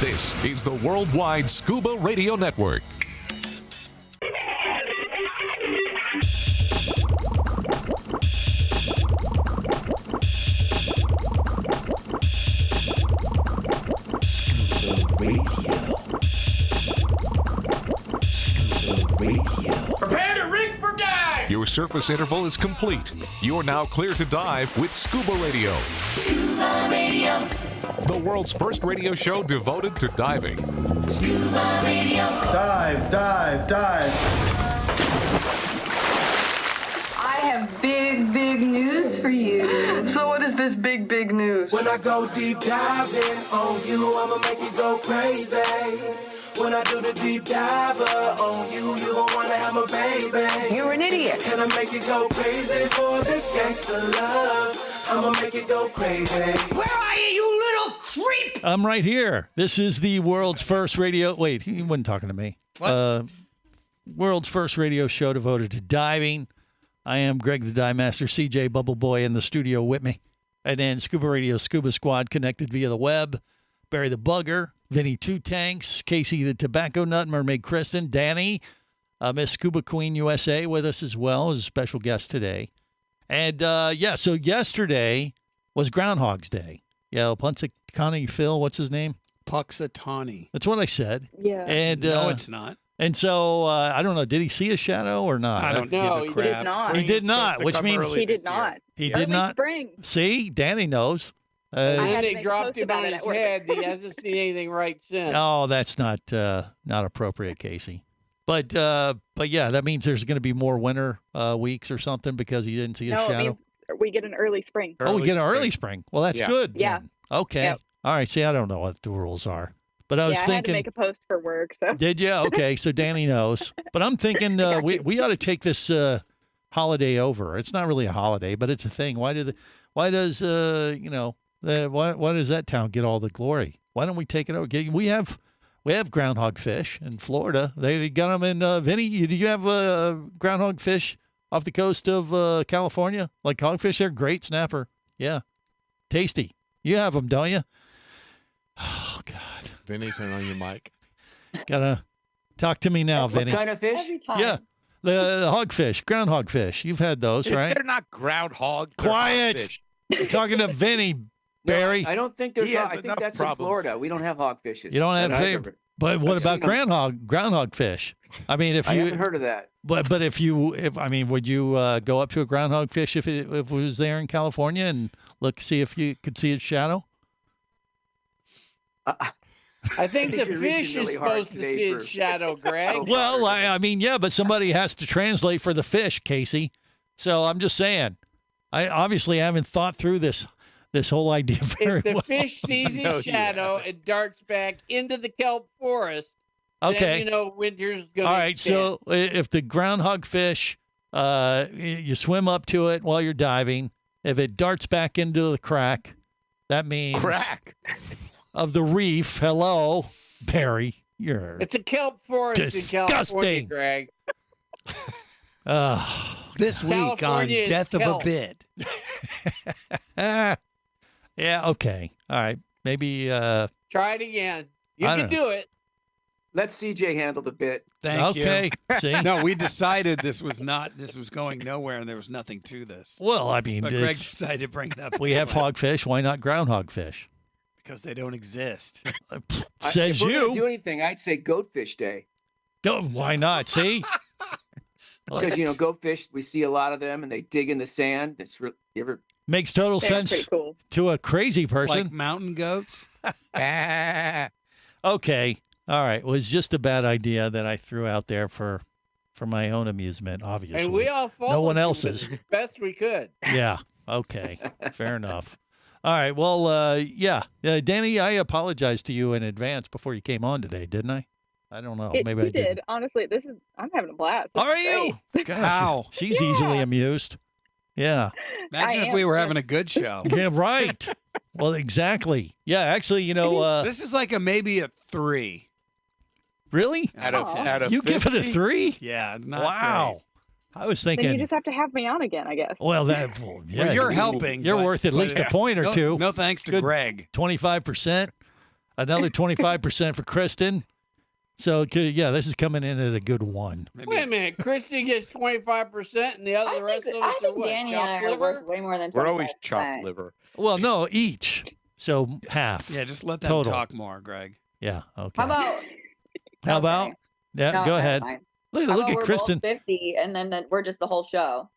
A: This is the Worldwide Scuba Radio Network.
L: Prepare to rig for dive!
A: Your surface interval is complete. You're now clear to dive with Scuba Radio.
L: Scuba Radio.
A: The world's first radio show devoted to diving.
L: Scuba Radio.
M: Dive, dive, dive.
U: I have big news for you. So what is this big news?
L: When I go deep diving on you, I'ma make you go crazy. When I do the deep diver on you, you gon' wanna have my baby.
U: You're an idiot.
L: And I make you go crazy for this gangsta love. I'ma make you go crazy. Where are you, you little creep?
F: I'm right here. This is the world's first radio. Wait, he wasn't talking to me.
H: What?
F: World's first radio show devoted to diving. I am Greg the Dive Master, CJ Bubble Boy in the studio with me. And then Scuba Radio Scuba Squad connected via the web. Barry the Bugger, Vinny Two Tanks, Casey the Tobacco Nut, Mermaid Kristen, Danny, Miss Scuba Queen USA with us as well as a special guest today. And so yesterday was Groundhog's Day. Yeah, Punxsutawney Phil, what's his name?
H: Punxsutawney.
F: That's what I said.
P: Yeah.
F: And
H: No, it's not.
F: And so I don't know. Did he see a shadow or not?
H: I don't give a crap.
P: He did not.
F: He did not, which means
P: he did not.
F: He did
P: Early
F: not.
P: Spring.
F: See, Danny knows.
O: And
P: I
O: then
P: had to
O: they
P: make a
O: dropped
P: post
O: him
P: about
O: on
P: it
O: his
P: at work.
O: head. He hasn't seen anything right since.
F: Oh, that's not appropriate, Casey. But yeah, that means there's going to be more winter weeks or something because he didn't see a
P: No, it
F: shadow.
P: means we get an early spring.
F: We get an early spring. Well, that's good.
P: Yeah.
F: then. Okay.
P: Yep.
F: All right. See, I don't know what the rules are, but I was
P: I had to
F: thinking.
P: make a post for work. So
F: Did you? Okay, so Danny knows. But I'm thinking we ought to take this holiday over. It's not really a holiday, but it's a thing. Why does why does that town get all the glory? Why don't we take it over? We have groundhog fish in Florida. They got them in Vinny. Do you have groundhog fish off the coast of California? Like hogfish, they're great snapper. Yeah, tasty. You have them, don't you? Oh God.
G: Vinny, turn on your mic.
F: Gotta talk to me now, Vinny.
O: What kind of fish?
F: Yeah, the hogfish, groundhog fish. You've had those, right?
I: They're not groundhog. they're
F: Quiet.
I: hogfish.
F: I'm talking to Vinny, Barry.
O: I don't think there's.
I: He has
O: I think
I: enough
O: that's
I: problems.
O: in Florida. We don't have hogfishes.
F: You don't have
O: That I've
F: fish.
O: ever-
F: But what about groundhog fish? I mean, if
C: I
F: you
C: haven't heard of that.
F: But would you go up to a groundhog fish if it was there in California and see if you could see its shadow?
O: I think the
C: you're
O: fish
C: reaching
O: is
C: really hard
O: supposed to
C: today
O: see
C: for-
O: its shadow, Greg.
F: Well, I mean, yeah, but somebody has to translate for the fish, Casey. So I'm just saying, I obviously haven't thought through this whole idea very
O: If the
F: well.
O: fish sees
I: No,
O: its
I: you
O: shadow and darts back into the kelp forest, then
F: Okay.
O: you know winter's going
F: All
O: to
F: right, so if the groundhog fish, you swim up to it while you're diving, if it darts back into the crack, that means of the reef. Hello, Barry.
O: It's a kelp forest in California,
F: disgusting.
O: Greg.
H: This week on
O: California is
H: Death of a
O: kelp.
H: Bit.
F: Yeah, okay. All right. Maybe
O: Try it again. You
F: I
O: can
F: don't
O: do it.
C: Let CJ handle the bit.
H: Thank
F: Okay,
H: you.
F: see?
H: No, we decided this was going nowhere and there was nothing to this.
F: Well, I mean,
H: But Greg
F: it's-
H: decided to bring it up.
F: we have
H: anyway,
F: hogfish. Why not groundhog fish?
H: because they don't exist.
F: Says
C: if we're gonna
F: you.
C: do anything, I'd say Goatfish Day.
F: Go. Why not? See?
C: Because goatfish, we see a lot of them, and they dig in the sand. It's you ever
F: Makes total
P: They're
F: sense
P: pretty cool.
F: to a crazy person.
H: Like mountain goats.
F: Okay. All right. It was just a bad idea that I threw out there for my own amusement, obviously.
O: And we all followed
F: No one
O: you
F: else's.
O: the best we could.
F: Yeah. Okay. Fair enough. All right. Well, yeah. Danny, I apologized to you in advance before you came on today, didn't I? I don't know. Maybe I
P: You
F: did.
P: did. Honestly, I'm having a blast. This
F: Are
P: is
F: you?
P: great.
F: Gosh,
H: How?
F: She's easily amused. Yeah.
H: Imagine
P: I
H: if we
P: am
H: were
P: good.
H: having a good show.
F: Yeah, right. Well, exactly. Yeah, actually,
H: This is like maybe a 3.
F: really?
I: Out of
F: You give it a
I: 50?
F: 3?
H: Yeah, it's not
F: Wow. I was
P: Then you
F: thinking,
P: just have to have me on again, I guess.
F: well, yeah,
H: Well, you're helping.
F: You're
H: but-
F: worth at
H: but
F: least a point or
H: no,
F: two.
H: No thanks to
F: Good.
H: Greg.
F: 25%. Another 25% for Kristen. So, yeah, this is coming in at a good 1.
H: Maybe
O: Wait a minute. Christy gets 25%, and the rest of us
T: I
O: are
T: think
O: what?
T: Danny and
O: Chopped
T: I are
O: liver?
T: worth way more than 25%.
I: We're always chopped liver.
F: Well, no, each. So half.
H: Yeah, just let them
F: Total.
H: talk more, Greg.
F: Yeah. Okay.
T: How about?
F: How about? Yeah,
T: No,
F: go
T: never
F: ahead.
T: mind.
F: Look,
T: How
F: look
T: about
F: at
T: we're
F: Kristen.
T: both 50, and then we're just the whole show.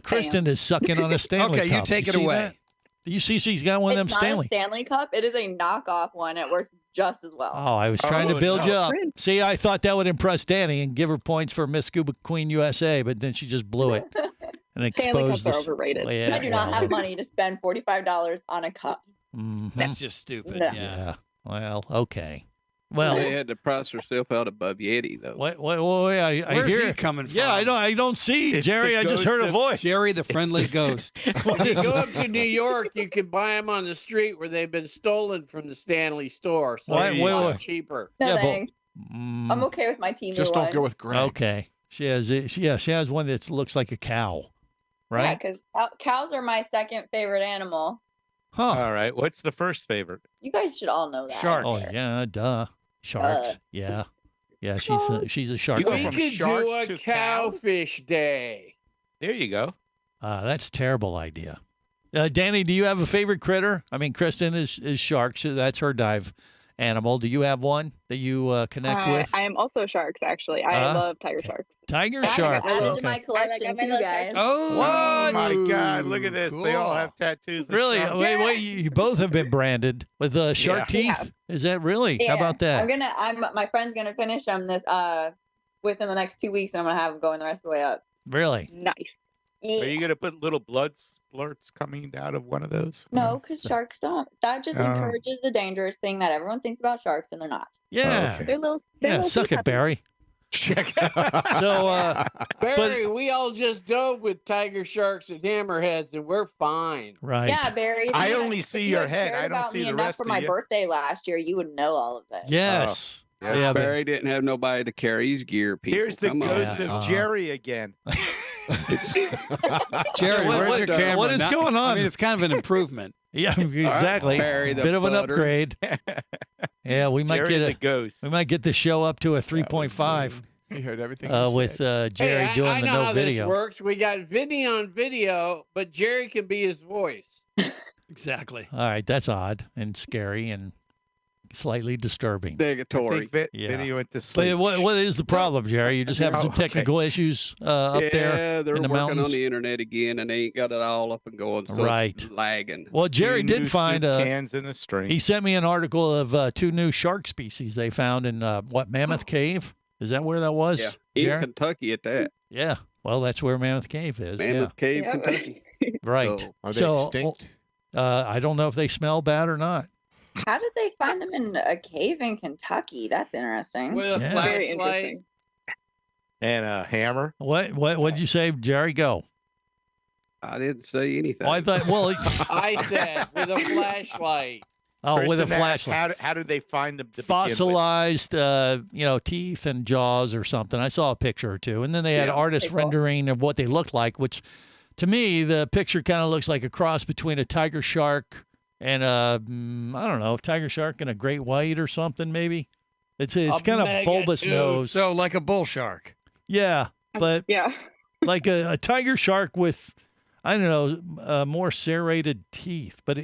F: Kristen is sucking on a Stanley
H: Okay,
F: cup.
H: you take it
F: see
H: away.
F: that? Do you see she's got one of them
T: It's not
F: Stanley?
T: a Stanley Cup. It is a knockoff one. It works just as well.
F: Oh, I was trying to build you up.
P: Prince.
F: See, I thought that would impress Danny and give her points for Miss Scuba Queen USA, but then she just blew it and
P: Stanley
F: exposed
P: Cups are
F: this.
P: overrated.
F: Well, yeah,
T: I do not have money to spend $45 on a cup.
F: Mhm.
H: That's just stupid.
T: No.
H: Yeah.
F: Yeah. Well, okay. Well,
J: They had to price herself out above Yeti, though.
F: wait, I
H: Where's
F: hear
H: he coming from?
F: Yeah, I don't see
I: It's
F: Jerry.
I: the
F: I just
I: ghost
F: heard a
I: of-
F: voice.
H: Jerry the friendly ghost.
O: When you go up to New York, you can buy them on the street where they've been stolen from the Stanley store. So
F: Wait,
O: it's a
F: wait,
O: lot
F: wait.
O: cheaper.
T: No
F: Yeah, but-
T: thanks.
F: Mm,
T: I'm okay with my team.
G: Just don't go with Greg.
F: okay. She has one that looks like a cow,
T: Yeah,
F: right?
T: because cows are my second favorite animal.
F: Huh.
I: All right. What's the first favorite?
T: You guys should all know that.
H: Sharks.
F: Oh yeah, duh. Sharks. Yeah. Yeah, she's a shark.
I: You go
O: We
I: from
O: could do
I: sharks
O: a
I: to cows?
O: cowfish day.
I: There you go.
F: That's a terrible idea. Danny, do you have a favorite critter? I mean, Kristen is sharks. So that's her dive animal. Do you have one that you connect with?
P: I am also sharks, actually. I love tiger sharks.
F: Tiger
T: I
F: sharks.
T: added to
F: Okay.
T: my collection too, guys.
H: Oh,
I: my God. Look at this. They all
H: cool.
I: have tattoos. of
F: Really?
I: sharks.
F: Wait. You both have been branded with shark
T: Yeah.
F: teeth. Is that really?
T: Yeah,
F: How about that?
T: my friend's gonna finish them this within the next 2 weeks, and I'm gonna have them going the rest of the way up.
F: Really?
P: Nice.
I: Are you going to put little blood splurts coming out of one of those?
T: No, because sharks don't. That just
I: Oh.
T: encourages the dangerous thing that everyone thinks about sharks, and they're not.
F: Yeah.
I: okay.
P: They're little.
F: Yeah, suck it, Barry.
I: Check
F: So,
O: Barry, we all just dove with tiger sharks and hammerheads, and we're fine.
F: right.
T: Yeah, Barry. if
I: I
T: you had-
I: only
T: if
I: see
T: you
I: your
T: had
I: head.
T: cared
I: I don't
T: about
I: see
T: me
I: the
T: enough
I: rest
T: for
I: of
T: my
I: you.
T: birthday last year, you would know all of it.
F: Yes.
I: Yes.
F: Yeah, but-
J: Barry didn't have nobody to carry his gear, people.
I: Here's the
J: Come on.
I: ghost
F: Yeah,
I: of Jerry again.
H: Jerry,
F: What-
H: where's
F: what-
H: your camera?
F: what is going on?
H: I mean, it's kind of an improvement.
F: Yeah, exactly.
J: Barry the
F: Bit of an
J: butter.
F: upgrade. Yeah, we might
I: Jerry the
F: get
I: ghost.
F: we might get the show up to a 3.5
G: He heard everything you
F: with
G: said.
F: Jerry
O: Hey,
F: doing
O: I
F: the
O: know
F: no
O: how
F: video.
O: this works. We got Vinny on video, but Jerry can be his voice.
H: Exactly.
F: All right, that's odd and scary and slightly disturbing.
J: Negatory.
I: Vinny went to sleep.
F: But what is the problem, Jerry? You're just having some technical issues up there
J: Yeah, they're
F: in the
J: working
F: mountains?
J: on the internet again, and they ain't got it all up and going. So
F: Right.
J: it's lagging.
F: Well, Jerry did find
I: cans in a string.
F: He sent me an article of 2 new shark species they found in Mammoth Cave. Is that where that was?
J: Yeah, in
F: Jerry?
J: Kentucky at that.
F: Yeah. Well, that's where Mammoth Cave is.
J: Mammoth Cave, Kentucky.
F: Right.
J: So-
G: Are they extinct?
F: I don't know if they smell bad or not.
T: How did they find them in a cave in Kentucky? That's interesting.
O: With a
P: Very
O: flashlight.
P: interesting.
I: And a hammer.
F: What'd you say, Jerry? Go.
J: I didn't say anything.
F: Oh, I thought. Well,
O: I said with a flashlight.
F: oh, with a
I: Kristen asked,
F: flashlight.
I: How did they find them? To
F: Fossilized, teeth and jaws or something. I saw a picture or two, and then they had
J: Yeah.
F: artist
T: Pretty cool.
F: rendering of what they looked like, which, to me, the picture kind of looks like a cross between a tiger shark and I don't know, tiger shark and a great white or something. Maybe it's kind of
O: mega
F: bulbous
O: dude.
F: nose.
H: So like a bull shark.
F: Yeah, but
P: Yeah.
F: like a tiger shark with, I don't know, more serrated teeth. But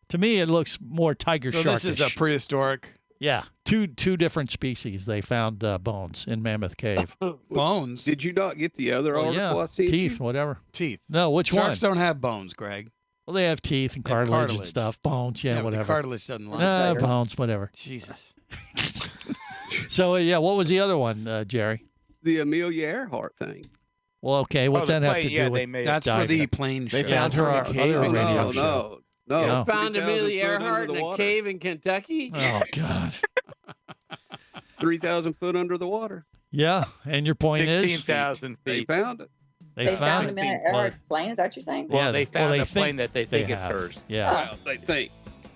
F: to me, it looks more tiger
H: So
F: shark.
H: this is a prehistoric
F: Yeah, two different species. They found bones in Mammoth Cave.
H: bones.
J: Did you not get the other
F: Oh,
J: article
F: yeah,
J: I sent
F: teeth,
J: you?
F: whatever.
H: Teeth.
F: No, which
H: Sharks
F: one?
H: don't have bones, Greg.
F: Well, they have teeth and
H: They have
F: cartilage and
H: cartilage.
F: stuff, bones, yeah,
H: but
F: whatever.
H: the cartilage doesn't like
F: Bones, whatever.
H: Jesus.
F: So yeah, what was the other one, Jerry?
J: The Amelia Earhart thing.
F: Well, okay, what's that have to do with?
H: That's for the plane
G: They
H: show.
G: found her in a cave in
F: radio
J: No,
F: show.
J: no.
F: Yeah.
O: Found
J: 3,000
O: Amelia
J: foot under
O: Earhart
J: the
O: in a
J: water.
O: cave in Kentucky.
F: Oh God.
J: 3,000 foot under the water.
F: Yeah, and your point is
I: 16,000
J: They
I: feet.
J: found it.
T: They found
F: it.
T: Amelia Earhart's plane. Is that what you're saying?
I: Well,
F: Yeah,
I: they found
F: they
I: a plane
F: think
I: that they think it's
F: have.
I: hers.
F: Yeah.
J: Well, they think.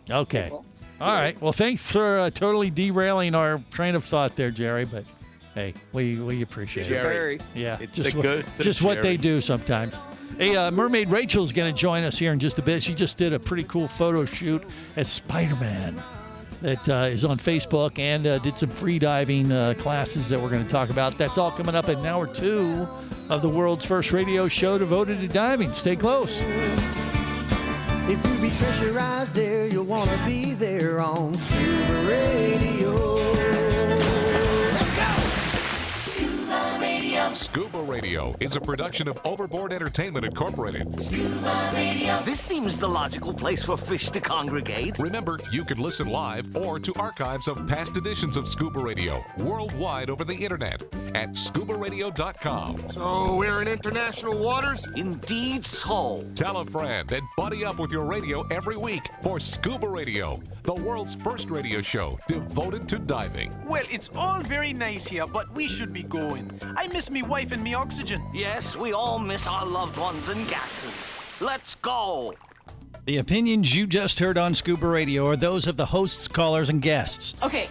F: Okay.
T: Cool.
F: All right. Well, thanks for totally derailing our train of thought there, Jerry. But hey, we appreciate it.
J: Jerry.
F: Yeah,
I: It's
F: just
I: the ghost of
F: just what they
I: Jerry.
F: do sometimes. Hey, Mermaid Rachel's going to join us here in just a bit. She just did a pretty cool photo shoot as Spider-Man that is on Facebook and did some free diving classes that we're going to talk about. That's all coming up in hour 2 of the world's first radio show devoted to diving. Stay close.
L: If you be pressurized there, you'll want to be there on Scuba Radio. Let's go!
A: Scuba Radio. Scuba Radio is a production of Overboard Entertainment Incorporated.
L: Scuba Radio.
B: This seems the logical place for fish to congregate.
A: Remember, you can listen live or to archives of past editions of Scuba Radio worldwide over the internet at ScubaRadio.com.
B: So we're in international waters? Indeed so.
A: Tell a friend and buddy up with your radio every week for Scuba Radio, the world's first radio show devoted to diving.
V: Well, it's all very nice here, but we should be going. I miss me wife and me oxygen.
B: Yes, we all miss our loved ones and gases. Let's go.
Q: The opinions you just heard on Scuba Radio are those of the hosts, callers, and guests.
U: Okay,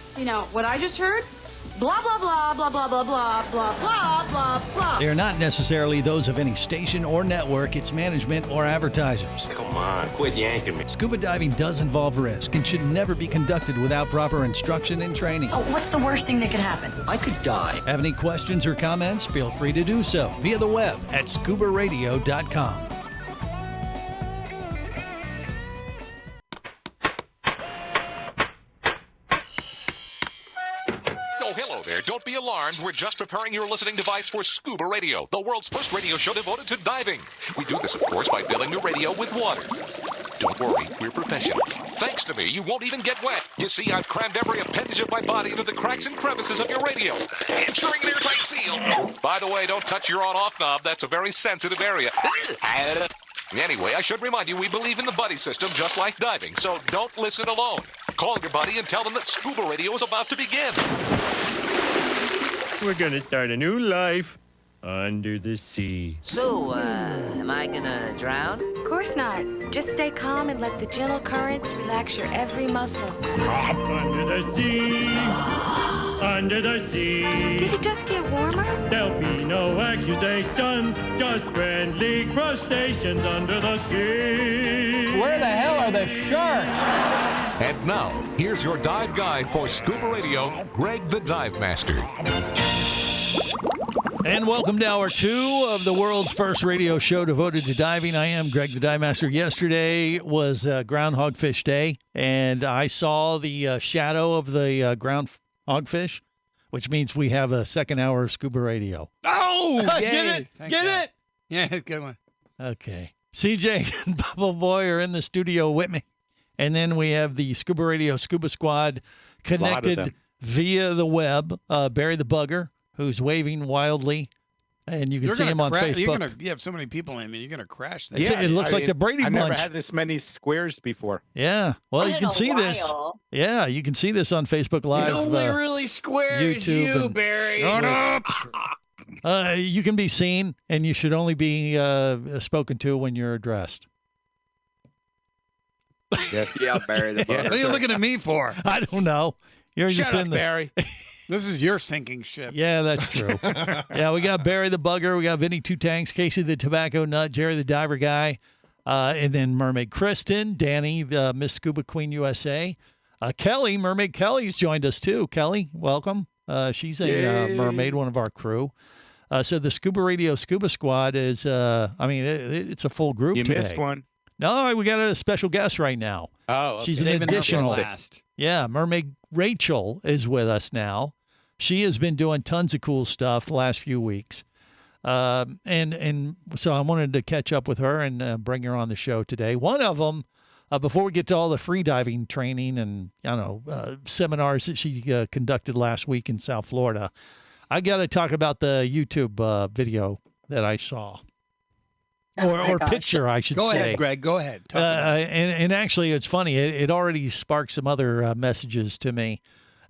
U: what I just heard? Blah, blah, blah, blah, blah, blah, blah, blah, blah, blah, blah.
Q: They are not necessarily those of any station or network, its management, or advertisers.
B: Come on, quit yanking me.
Q: Scuba diving does involve risk and should never be conducted without proper instruction and training.
U: Oh, what's the worst thing that could happen?
B: I could die.
Q: Have any questions or comments? Feel free to do so via the web at ScubaRadio.com.
A: Oh, hello there. Don't be alarmed. We're just preparing your listening device for Scuba Radio, the world's first radio show devoted to diving. We do this, of course, by filling your radio with water. Don't worry, we're professionals. Thanks to me, you won't even get wet. You see, I've crammed every appendage of my body into the cracks and crevices of your radio, ensuring an airtight seal. By the way, don't touch your on-off knob. That's a very sensitive area. Anyway, I should remind you, we believe in the buddy system just like diving, so don't listen alone. Call your buddy and tell them that Scuba Radio is about to begin.
W: We're gonna start a new life under the sea.
D: So, am I gonna drown? Of course not. Just stay calm and let the gentle currents relax your every muscle.
W: Under the sea, under the sea.
D: Did it just get warmer?
W: There'll be no accusations, just friendly crustaceans under the sea.
E: Where the hell are the sharks?
A: And now, here's your dive guide for Scuba Radio, Greg the Dive Master.
F: And welcome to hour 2 of the world's first radio show devoted to diving. I am Greg the Dive Master. Yesterday was Groundhog Fish Day, and I saw the shadow of the groundhog fish, which means we have a second hour of Scuba Radio.
H: Oh,
F: Get it? Get it?
H: Yeah, it's a good one.
F: Okay. CJ and Bubble Boy are in the studio with me. And then we have the Scuba Radio Scuba Squad connected via the web. Barry the Bugger, who's waving wildly, and you can see him on Facebook.
H: You have so many people in, you're going to crash that.
F: It looks like the Brady
I: I
F: Bunch.
I: never had this many squares before.
F: Yeah. Well, you can see this. Yeah, you can see this on Facebook Live.
O: The only really square is
F: YouTube
O: you,
F: and-
O: Barry.
H: Shut up!
F: You can be seen, and you should only be spoken to when you're addressed.
I: Yes.
J: Yeah, Barry the
H: What are you looking at me for?
F: I don't know. You're
I: Shut
F: just
I: up,
F: in the
I: Barry.
H: This is your sinking ship.
F: Yeah, that's true. Yeah, we got Barry the Bugger, we got Vinny Two Tanks, Casey the Tobacco Nut, Jerry the Diver Guy, and then Mermaid Kristen, Danny the Miss Scuba Queen USA, Kelly, Mermaid Kelly's joined us too. Kelly, welcome. She's a mermaid, one of our crew. So the Scuba Radio Scuba Squad is, it's a full group today.
I: You missed one.
F: No, we got a special guest right now.
I: Oh, okay.
F: She's an
H: Saving her for
F: additional.
H: last.
F: Yeah, Mermaid Rachel is with us now. She has been doing tons of cool stuff the last few weeks. And so I wanted to catch up with her and bring her on the show today. One of them, before we get to all the free diving training and, seminars that she conducted last week in South Florida, I got to talk about the YouTube video that I saw. Or picture, I should say.
H: Go ahead, Greg. Go ahead. Talk about it.
F: And actually, it's funny. It already sparked some other messages to me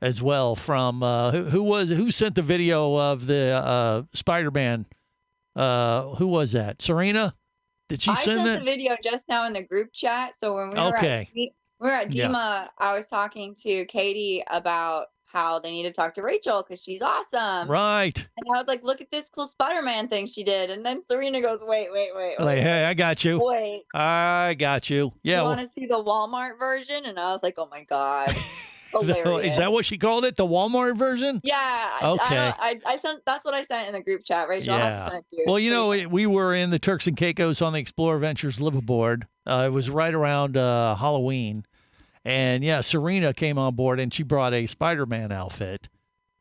F: as well from who sent the video of the Spider-Man. Who was that? Serena? Did she send that?
T: I sent the video just now in the group chat. So when we were at DEMA, I was talking to Katie about how they need to talk to Rachel because she's awesome.
F: Right.
T: And I was like, look at this cool Spider-Man thing she did. And then Serena goes, wait.
F: Like, hey, I got you.
T: Wait.
F: I got you. Yeah.
T: You want to see the Walmart version? And I was like, oh my God. Hilarious.
F: Is that what she called it? The Walmart version?
T: Yeah.
F: Okay.
T: I sent, that's what I sent in the group chat, Rachel. I'll have to send it to you.
F: Well, we were in the Turks and Caicos on the Explorer Ventures liveaboard. It was right around Halloween. And yeah, Serena came on board and she brought a Spider-Man outfit,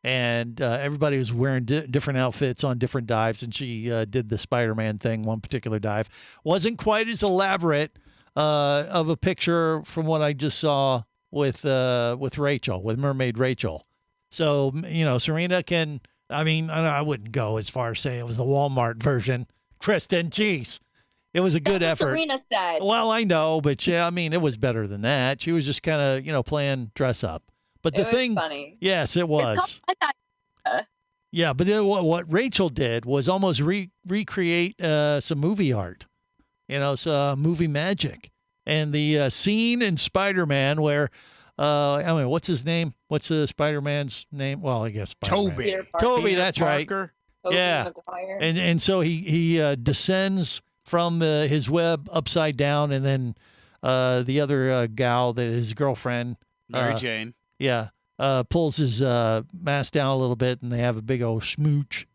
F: and everybody was wearing different outfits on different dives. And she did the Spider-Man thing one particular dive. Wasn't quite as elaborate of a picture from what I just saw with Rachel, with Mermaid Rachel. So Serena can. I mean, I wouldn't go as far as say it was the Walmart version. Kristen, geez. It was a good effort.
T: Serena said.
F: Well, I know, but yeah, I mean, it was better than that. She was just kind of, playing dress up. But the thing,
T: funny.
F: Yes, it was. Yeah, but then what Rachel did was almost recreate some movie art, so movie magic, and the scene in Spider-Man where, what's his name? What's Spider-Man's name? Well, I guess Spider-Man. Toby, that's
I: Parker.
F: right. Yeah, and so he descends from his web upside down, and then the other gal, that his girlfriend,
H: Mary Jane.
F: Yeah, pulls his mask down a little bit, and they have a big old smooch.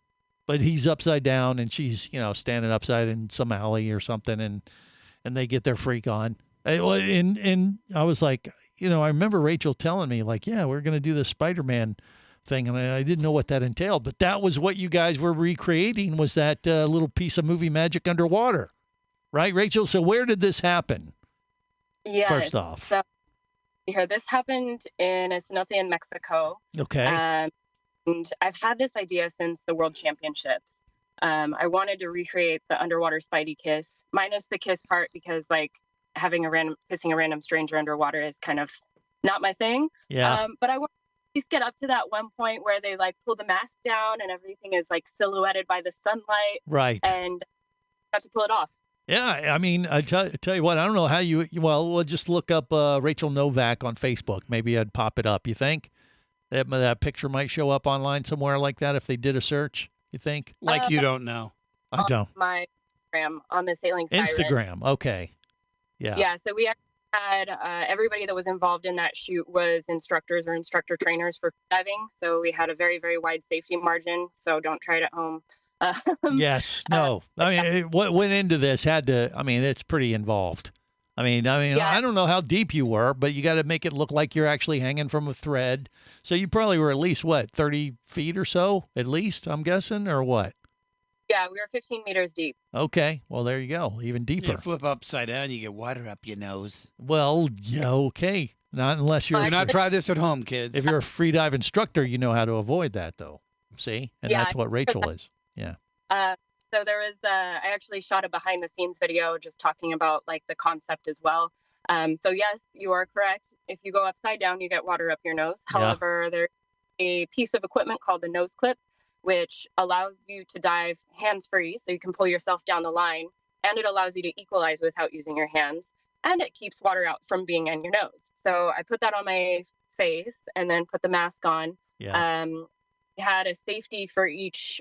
F: But he's upside down, and she's standing upside in some alley or something, and they get their freak on. And I was like, I remember Rachel telling me like, yeah, we're gonna do this Spider-Man thing, and I didn't know what that entailed, but that was what you guys were recreating, was that little piece of movie magic underwater, right, Rachel? So where did this happen?
K: Yes.
F: First off,
K: so here, this happened in a cenote in Mexico.
F: Okay.
K: And I've had this idea since the World Championships. I wanted to recreate the underwater Spidey kiss, minus the kiss part, because like kissing a random stranger underwater is kind of not my thing.
F: Yeah.
K: But I want least get up to that one point where they like pull the mask down and everything is like silhouetted by the sunlight.
F: Right.
K: And got to pull it off.
F: Yeah, I mean, I tell you what, I don't know how we'll just look up Rachel Novak on Facebook. Maybe I'd pop it up. You think that picture might show up online somewhere like that if they did a search? You think?
H: Like you don't know.
F: I don't.
K: My Instagram, on the Sailing Siren.
F: Instagram. Okay. Yeah.
K: Yeah. So we had everybody that was involved in that shoot was instructors or instructor trainers for diving. So we had a very, very wide safety margin. So don't try it at home.
F: Yes. No. I mean, what went into this it's pretty involved. I don't know how deep you were, but you got to make it look like you're actually hanging from a thread. So you probably were at least, 30 feet or so, at least, I'm guessing, or what?
K: Yeah, we were 15 meters deep.
F: Okay. Well, there you go. Even deeper.
H: You flip upside down, you get water up your nose.
F: Well, yeah, okay. Not unless you're...
H: Do not try this at home, kids.
F: If you're a free dive instructor, you know how to avoid that, though. See? And that's what Rachel is. Yeah.
K: So there was, I actually shot a behind the scenes video just talking about like the concept as well. So yes, you are correct. If you go upside down, you get water up your nose. However, there's a piece of equipment called a nose clip, which allows you to dive hands free. So you can pull yourself down the line, and it allows you to equalize without using your hands. And it keeps water out from being in your nose. So I put that on my face and then put the mask on.
F: Yeah.
K: Had a safety for each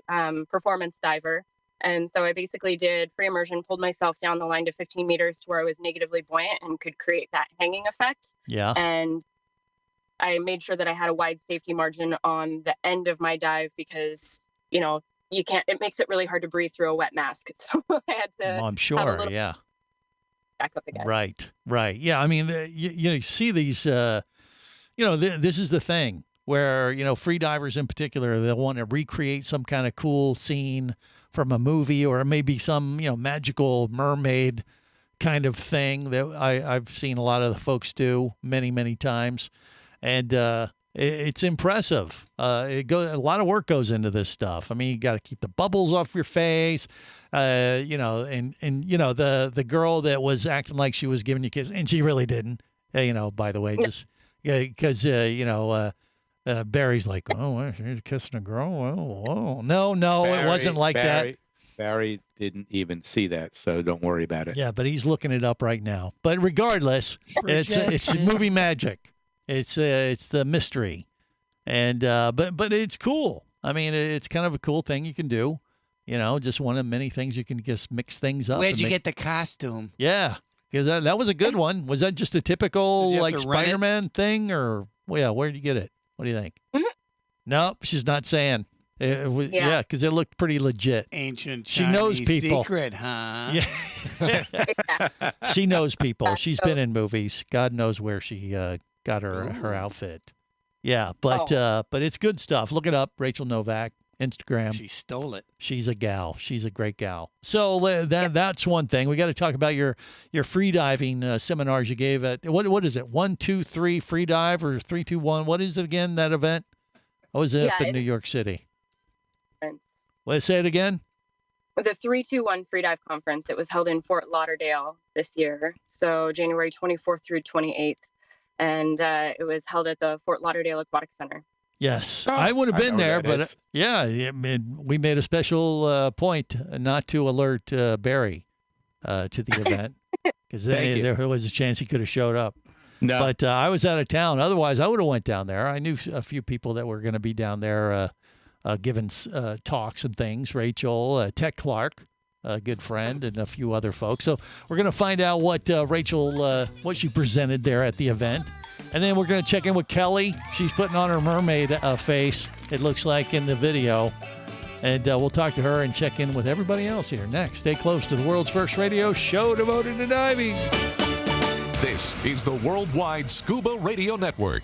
K: performance diver. And so I basically did free immersion, pulled myself down the line to 15 meters to where I was negatively buoyant and could create that hanging effect.
F: Yeah.
K: And I made sure that I had a wide safety margin on the end of my dive because, you can't, it makes it really hard to breathe through a wet mask. So I had to.
F: Oh, I'm sure. Yeah.
K: Back up again.
F: Right. Yeah. I mean, you see these, this is the thing where, free divers in particular, they'll want to recreate some kind of cool scene from a movie or maybe some, magical mermaid kind of thing that I've seen a lot of the folks do many, many times. And it's impressive. A lot of work goes into this stuff. I mean, you got to keep the bubbles off your face, and the girl that was acting like she was giving you kisses, and she really didn't, by the way, just because, Barry's like, oh, she's kissing a girl. Oh, no, Barry, it wasn't like that.
I: Barry didn't even see that, so don't worry about it.
F: Yeah, but he's looking it up right now. But regardless, it's movie magic. It's the mystery, and but it's cool. I mean, it's kind of a cool thing you can do. Just one of many things you can just mix things up.
H: Where'd you get the costume?
F: Yeah, because that was a good one. Was that just a typical like Spider-Man thing, or where'd you get it? What do you think?
K: Mm-hmm.
F: Nope, she's not saying. Yeah, because it looked pretty legit.
H: Ancient
F: She knows people.
H: Secret, huh?
F: Yeah. She knows people. She's been in movies. God knows where she got her outfit. Yeah, but it's good stuff. Look it up, Rachel Novak, Instagram.
H: She stole it.
F: She's a gal. She's a great gal. So that's one thing. We got to talk about your free diving seminars you gave at what is it? 1, 2, 3 free dive or 3, 2, 1? What is it again? That event? I was up in New York City. Let's say it again.
K: The 321 Free Dive Conference. It was held in Fort Lauderdale this year, so January 24th through 28th, and it was held at the Fort Lauderdale Aquatic Center.
F: Yes, I would have been there, but we made a special point not to alert Barry to the event because there was a chance he could have showed up.
I: No,
F: but I was out of town. Otherwise, I would have went down there. I knew a few people that were going to be down there giving talks and things. Rachel, Tech Clark, a good friend, and a few other folks. So we're going to find out what Rachel, what she presented there at the event. And then we're going to check in with Kelly. She's putting on her mermaid face, it looks like, in the video. And we'll talk to her and check in with everybody else here next. Stay close to the world's first radio show devoted to diving.
A: This is the Worldwide Scuba Radio Network.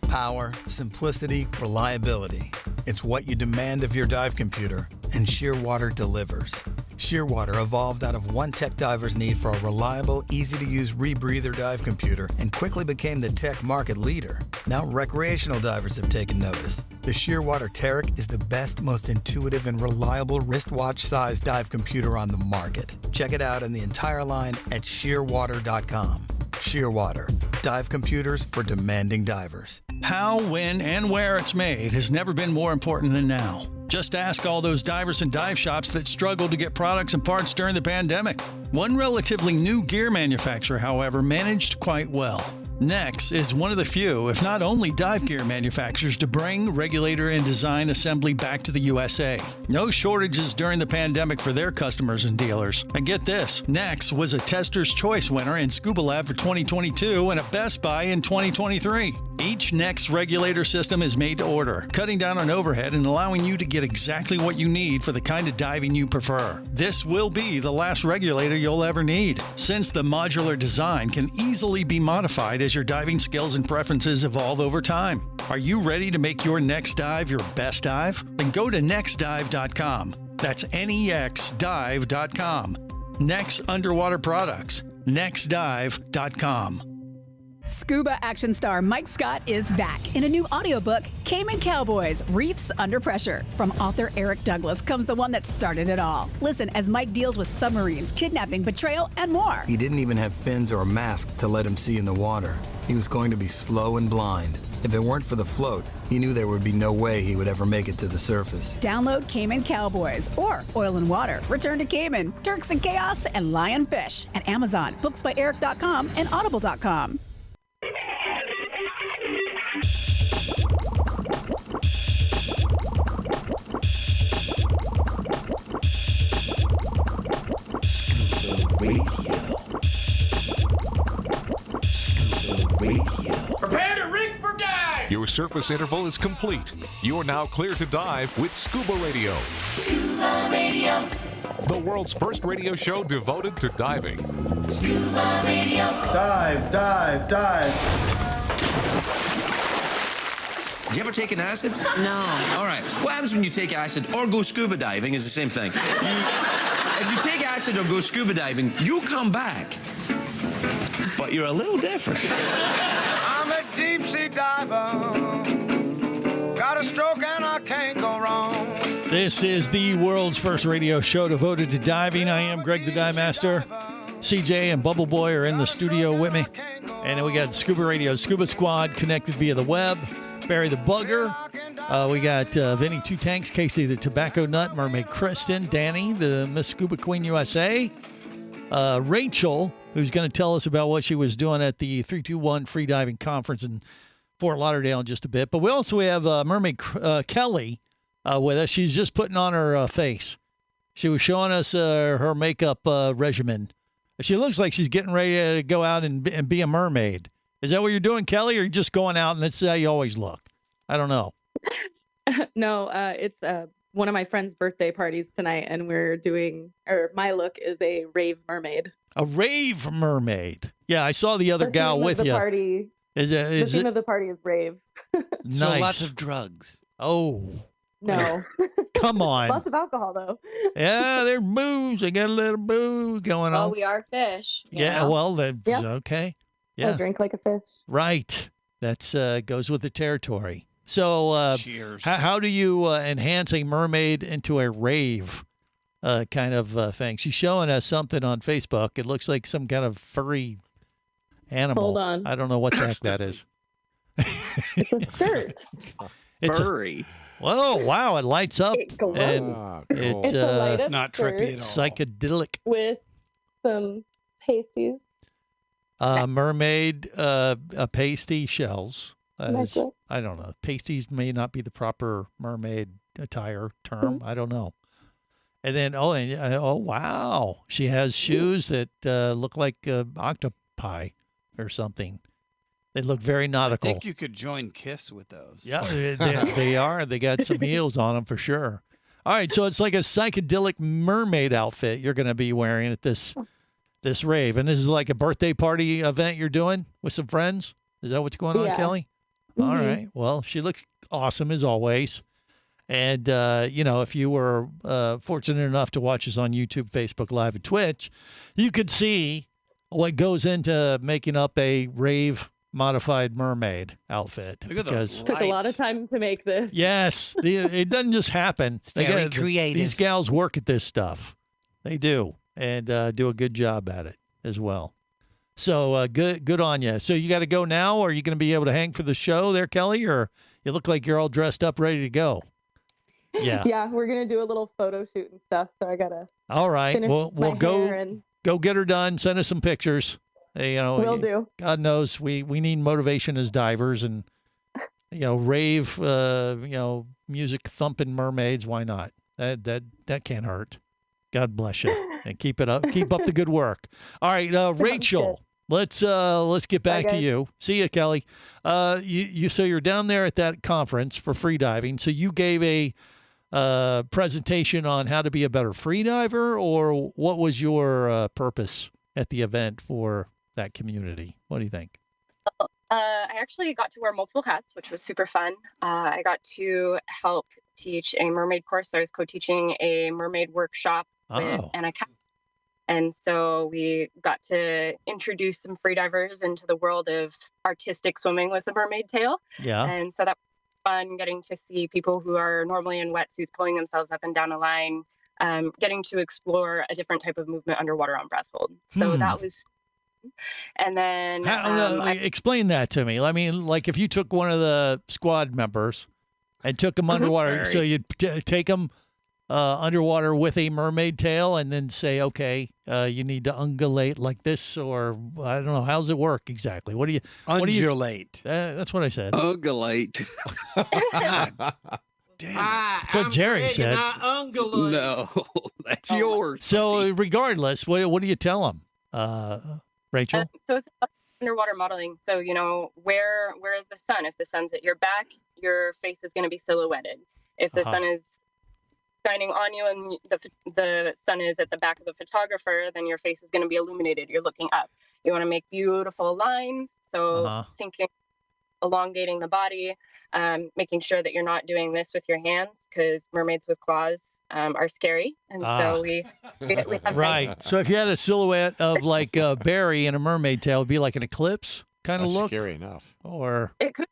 N: Power, simplicity, reliability. It's what you demand of your dive computer, and Shearwater delivers. Shearwater evolved out of one tech diver's need for a reliable, easy-to-use rebreather dive computer and quickly became the tech market leader. Now recreational divers have taken notice. The Shearwater Taric is the best, most intuitive, and reliable wristwatch-sized dive computer on the market. Check it out in the entire line at shearwater.com. Shearwater, dive computers for demanding divers.
Q: How, when, and where it's made has never been more important than now. Just ask all those divers and dive shops that struggled to get products and parts during the pandemic. One relatively new gear manufacturer, however, managed quite well. Nex is one of the few, if not only, dive gear manufacturers to bring regulator and design assembly back to the USA. No shortages during the pandemic for their customers and dealers. And get this, Nex was a Tester's Choice winner in Scuba Lab for 2022 and a Best Buy in 2023. Each Nex regulator system is made to order, cutting down on overhead and allowing you to get exactly what you need for the kind of diving you prefer. This will be the last regulator you'll ever need, since the modular design can easily be modified as your diving skills and preferences evolve over time. Are you ready to make your next dive your best dive? Then go to nextdive.com. That's nexdive.com. Nex Underwater Products. nextdive.com.
M: Scuba action star Mike Scott is back in a new audiobook, Cayman Cowboys, Reefs Under Pressure. From author Eric Douglas comes the one that started it all. Listen as Mike deals with submarines, kidnapping, betrayal, and more.
N: He didn't even have fins or a mask to let him see in the water. He was going to be slow and blind. If it weren't for the float, he knew there would be no way he would ever make it to the surface.
M: Download Cayman Cowboys or Oil and Water, Return to Cayman, Turks and Chaos, and Lionfish at Amazon, booksbyeric.com, and audible.com.
L: Prepare to rig for dive!
A: Your surface interval is complete. You're now clear to dive with Scuba Radio.
L: Scuba Radio.
A: The world's first radio show devoted to diving.
L: Scuba Radio.
R: Dive, dive, dive.
S: Did you ever take an acid? No. All right. What happens when you take acid or go scuba diving is the same thing. If you take acid or go scuba diving, you come back. But you're a little different.
R: I'm a deep sea diver. Got a stroke and I can't go wrong.
Q: This is the world's first radio show devoted to diving. I am Greg the Dive Master. CJ and Bubble Boy are in the studio with me. And then we got Scuba Radio, Scuba Squad connected via the web. Barry the Bugger. We got Vinny Two Tanks, Casey the Tobacco Nut, Mermaid Kristen, Danny, the Miss Scuba Queen USA, Rachel, who's going to tell us about what she was doing at the 321 Free Diving Conference in Fort Lauderdale in just a bit. But we also have Mermaid Kelly with us. She's just putting on her face. She was showing us her makeup regimen. She looks like she's getting ready to go out and be a mermaid. Is that what you're doing, Kelly, or are you just going out and that's how you always look? I don't know.
X: No, it's one of my friend's birthday parties tonight, and we're doing, or my look is a rave mermaid.
Q: A rave mermaid. Yeah, I saw the other gal with you.
X: Party.
Q: The
X: theme of the party is rave.
Q: Nice.
H: So lots of drugs.
Q: Oh.
X: No.
Q: Come on.
X: Lots of alcohol, though.
Q: Yeah, there's booze. They got a little booze going on.
T: Oh, we are fish.
Q: Yeah, well, okay. Yeah.
X: I drink like a fish.
Q: Right. That's goes with the territory. So
H: cheers.
Q: How do you enhance a mermaid into a rave kind of thing? She's showing us something on Facebook. It looks like some kind of furry animal.
X: Hold on.
Q: I don't know what the heck that is.
X: It's a skirt.
Q: It's
H: furry.
Q: Whoa, wow, it lights up.
X: Cool.
Q: And
X: It's
H: not trippy at all.
Q: Psychedelic.
X: With some pasties.
Q: Mermaid pasty shells.
X: Necklace.
Q: I don't know. Pasties may not be the proper mermaid attire term. I don't know. And then, oh wow, she has shoes that look like octopi or something. They look very nautical.
H: I think you could join KISS with those.
Q: Yeah, they are. They got some heels on them for sure. All right, so it's like a psychedelic mermaid outfit you're going to be wearing at this rave. And this is like a birthday party event you're doing with some friends? Is that what's going on, Kelly?
X: Mm-hmm.
Q: All right. Well, she looks awesome as always. And, if you were fortunate enough to watch us on YouTube, Facebook Live, and Twitch, you could see what goes into making up a rave modified mermaid outfit.
H: Look at those lights.
X: Took a lot of time to make this.
Q: Yes. It doesn't just happen. It's
H: very creative.
Q: These gals work at this stuff. They do. And do a good job at it as well. So good on you. So you got to go now, or are you going to be able to hang for the show there, Kelly? Or you look like you're all dressed up, ready to go. Yeah.
X: Yeah, we're gonna do a little photo shoot and stuff. So I gotta.
Q: All right. We'll go get her done. Send us some pictures.
X: Will do.
F: God knows we need motivation as divers, and rave, music thumping mermaids. Why not? That can't hurt. God bless you, and keep it up. Keep up the good work. All right, Rachel. Let's get back to you. See you, Kelly. So you're down there at that conference for free diving. So you gave a presentation on how to be a better free diver, or what was your purpose at the event for that community? What do you think?
K: I actually got to wear multiple hats, which was super fun. I got to help teach a mermaid course. So I was co-teaching a mermaid workshop with Anna. And so we got to introduce some freedivers into the world of artistic swimming with a mermaid tail.
F: Yeah.
K: And so that was fun, getting to see people who are normally in wetsuits pulling themselves up and down a line, getting to explore a different type of movement underwater on breath hold. So that was. And then
F: explain that to me. I mean, like if you took one of the squad members and took them underwater, so you'd take them underwater with a mermaid tail, and then say, okay, you need to undulate like this, or I don't know, how does it work exactly? What do you
H: undulate?
F: That's what I said.
J: Undulate.
F: That's what Jerry said.
J: No, that's yours.
F: So regardless, what do you tell them, Rachel?
K: So it's underwater modeling. So where is the sun? If the sun's at your back, your face is going to be silhouetted. If the sun is shining on you and the sun is at the back of the photographer, then your face is going to be illuminated. You're looking up. You want to make beautiful lines. So thinking, elongating the body, making sure that you're not doing this with your hands, because mermaids with claws are scary. And so we have
F: right. So if you had a silhouette of like Barry in a mermaid tail, it'd be like an eclipse kind of look.
C: Scary enough.
F: Or
K: it could.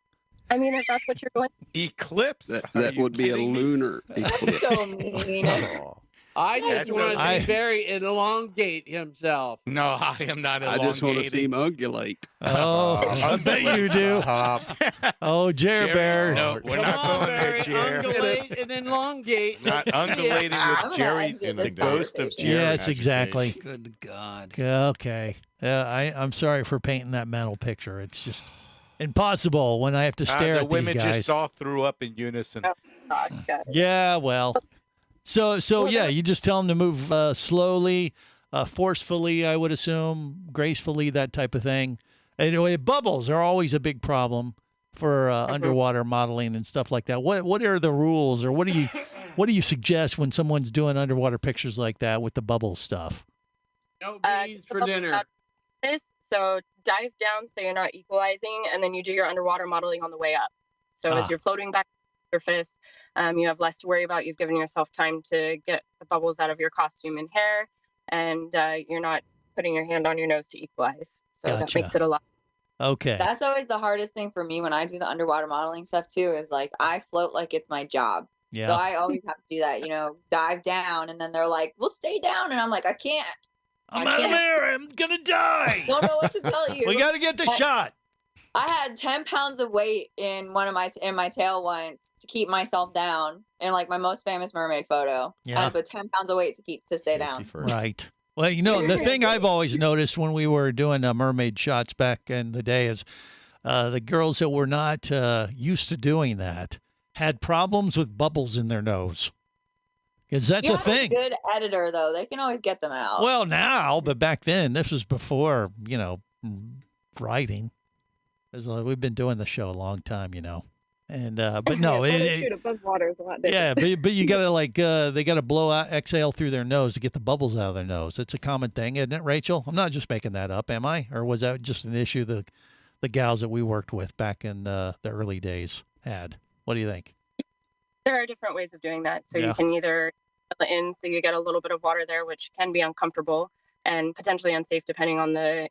K: I mean, if that's what you're going.
C: Eclipse.
J: That would be a lunar eclipse.
K: So mean.
O: I just want to see Barry elongate himself.
C: No, I am not elongating.
J: I just want to see him ungulate.
F: Oh, I bet you do. Oh, Jerry Bear.
C: No, we're not going
O: Barry,
C: there, Jerry.
O: Ungulate and elongate.
C: Not undulating with Jerry and the ghost of Jerry.
F: Yes, exactly.
H: Good God.
F: Okay. I'm sorry for painting that mental picture. It's just impossible when I have to stare
C: the
F: at these
C: women
F: guys.
C: just all threw up in unison.
F: Yeah, well. So yeah, you just tell them to move slowly, forcefully, I would assume, gracefully, that type of thing. Anyway, bubbles are always a big problem for underwater modeling and stuff like that. What are the rules, or what do you suggest when someone's doing underwater pictures like that with the bubble stuff?
O: No beans for dinner.
K: So dive down so you're not equalizing, and then you do your underwater modeling on the way up. So as you're floating back to the surface, you have less to worry about. You've given yourself time to get the bubbles out of your costume and hair, and you're not putting your hand on your nose to equalize. So that makes it a lot.
F: Okay.
T: That's always the hardest thing for me when I do the underwater modeling stuff too, is like I float like it's my job.
F: Yeah.
T: So I always have to do that, dive down, and then they're like, "Well, stay down," and I'm like, "I can't.
F: I'm out of there. I'm gonna die.
T: Don't know what to tell you."
F: We got to get the shot.
T: I had 10 pounds of weight in my tail once to keep myself down in like my most famous mermaid photo.
F: Yeah.
T: I put 10 pounds of weight to stay down.
F: Right. Well, the thing I've always noticed when we were doing mermaid shots back in the day is the girls that were not used to doing that had problems with bubbles in their nose. Because that's a thing.
T: A good editor, though. They can always get them out.
F: Well, now, but back then, this was before, writing. We've been doing the show a long time, And but no,
K: shoot above water is a lot different.
F: yeah, but you gotta they gotta blow out, exhale through their nose to get the bubbles out of their nose. It's a common thing, isn't it, Rachel? I'm not just making that up, am I? Or was that just an issue the gals that we worked with back in the early days had? What do you think?
K: There are different ways of doing that. So you can either fill it in so you get a little bit of water there, which can be uncomfortable and potentially unsafe depending on the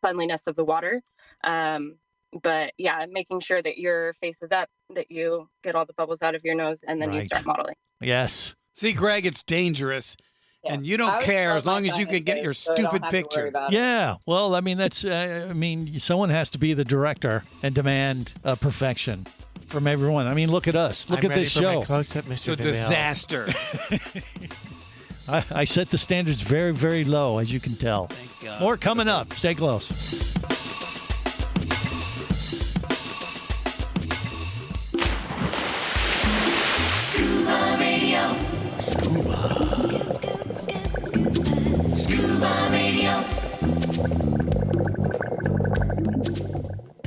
K: cleanliness of the water. But yeah, making sure that your face is up, that you get all the bubbles out of your nose, and then you start modeling.
F: Yes.
H: See, Greg, it's dangerous. Yeah. And you don't care as long as you can get your stupid picture.
F: Yeah. Well, I mean, someone has to be the director and demand perfection from everyone. I mean, look at us. Look at this show.
C: Close-up, Mr.
H: It's a disaster.
F: I set the standards very, very low, as you can tell.
H: Thank God.
F: More coming up. Stay close.
L: Scuba Radio. Scuba Radio.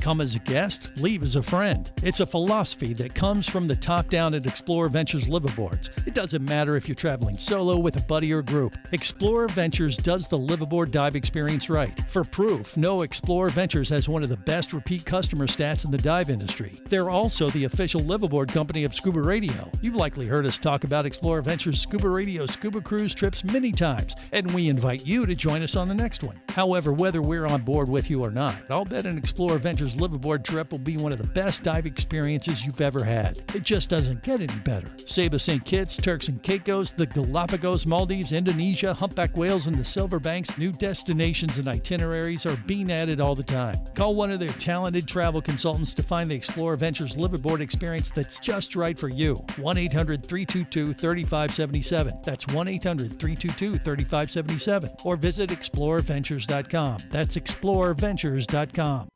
F: Come as a guest, leave as a friend. It's a philosophy that comes from the top down at Explorer Ventures liveaboards. It doesn't matter if you're traveling solo with a buddy or group. Explorer Ventures does the liveaboard dive experience right. For proof, know Explorer Ventures has one of the best repeat customer stats in the dive industry. They're also the official liveaboard company of Scuba Radio. You've likely heard us talk about Explorer Ventures Scuba Radio scuba cruise trips many times, and we invite you to join us on the next one. However, whether we're on board with you or not, I'll bet an Explorer Ventures liveaboard trip will be one of the best dive experiences you've ever had. It just doesn't get any better. Saba St. Kitts, Turks and Caicos, the Galapagos, Maldives, Indonesia, humpback whales, and the Silver Banks, new destinations and itineraries are being added all the time. Call one of their talented travel consultants to find the Explorer Ventures liveaboard experience that's just right for you. 1-800-322-3577. That's 1-800-322-3577. Or visit explorerventures.com. That's explorerventures.com.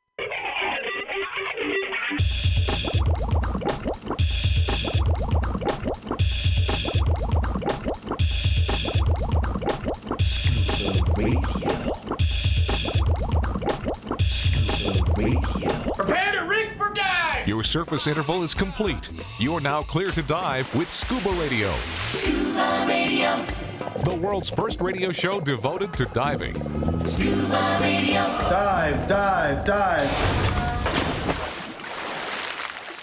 A: Prepare to rig for dive! Your surface interval is complete. You're now clear to dive with Scuba Radio.
L: Scuba Radio.
A: The world's first radio show devoted to diving.
L: Scuba Radio.
R: Dive, dive, dive.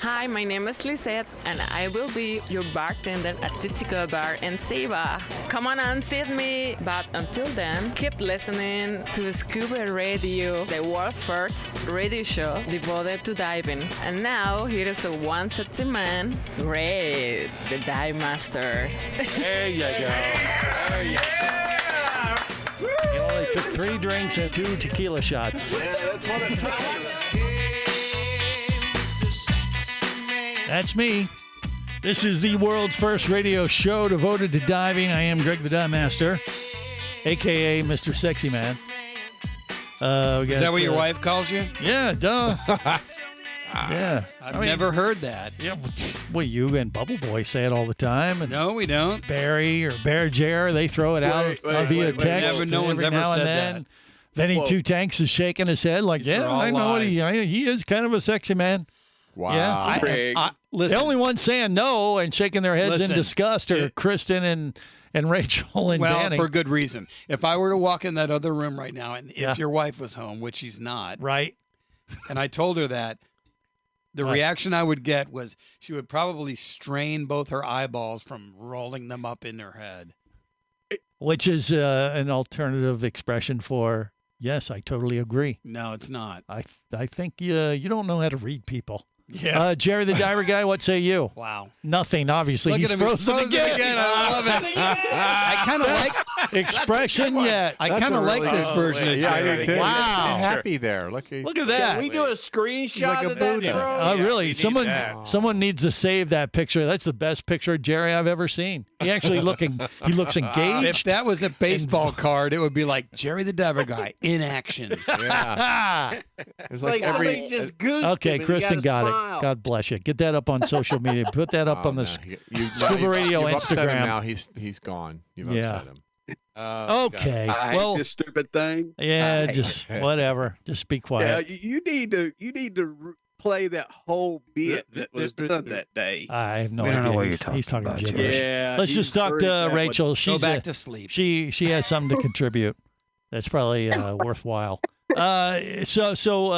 G: Hi, my name is Lisette, and I will be your bartender at Titico Bar in Seba. Come on and sit me, but until then, keep listening to Scuba Radio, the world's first radio show devoted to diving. And now, here is a one sexy man, Ray, the dive master.
F: There you go. There you go. You only took 3 drinks and 2 tequila shots.
L: Yeah, that's what I'm talking about.
F: That's me. This is the world's first radio show devoted to diving. I am Greg the Dive Master, a.k.a. Mr. Sexy Man.
H: Is that what your wife calls you?
F: Yeah, duh. Yeah.
H: I've never heard that.
F: Yeah, well, you and Bubble Boy say it all the time. And
H: no, we don't.
F: Barry or Bear Jer, they throw it out via text.
H: No one's ever
F: now
H: said
F: and then.
H: that.
F: Benny Two Tanks is shaking his head like,
H: These are all
F: I know what
H: lies.
F: he is kind of a sexy man.
H: Wow.
F: Yeah.
H: Listen.
F: The only ones saying no and shaking their heads in disgust are Kristen and Rachel and Danny.
H: For good reason. If I were to walk in that other room right now, and if your wife was home, which she's not,
F: right,
H: and I told her that, the reaction I would get was she would probably strain both her eyeballs from rolling them up in her head.
F: Which is an alternative expression for, yes, I totally agree.
H: No, it's not.
F: I think you don't know how to read people.
H: Yeah.
F: Jerry the Diver Guy, what say you?
H: Wow.
F: Nothing, obviously.
H: Look
F: He's
H: at him. He's
F: frozen again.
H: I love it. I kind of like
F: expression yet.
H: I kind of like this version of
P: Yeah, I
H: Jerry.
P: do too.
F: Wow.
P: He's happy there. Look
F: at that.
O: Can we do a screenshot
P: like a
O: of that,
P: Buddha.
O: bro?
F: Oh, really? Someone needs to save that picture. That's the best picture of Jerry I've ever seen. He looks engaged.
H: If that was a baseball card, it would be like Jerry the Diver Guy in action.
P: Yeah.
O: It's like somebody just goosed
F: Okay,
O: him and
F: Kristen
O: he
F: got
O: smile.
F: it. God bless you. Get that up on social media. Put that up on the Scuba Radio
P: you've upset him
F: Instagram.
P: now. He's gone. You've
F: Yeah.
P: upset him.
F: Okay.
J: I
F: Well,
J: hate this stupid thing.
F: yeah,
J: I hate
F: just
J: it.
F: whatever. Just be
J: Yeah,
F: quiet.
J: you need to play that whole bit that was done that day.
F: I have no
J: We
F: idea.
J: don't know what you're
F: He's
J: talking
F: talking
J: about,
F: gibberish.
J: Yeah,
F: Let's just talk
J: heard
F: to
J: that one.
F: Rachel. She's
H: Go back to sleep.
F: She has something to contribute. That's probably worthwhile. Rachel,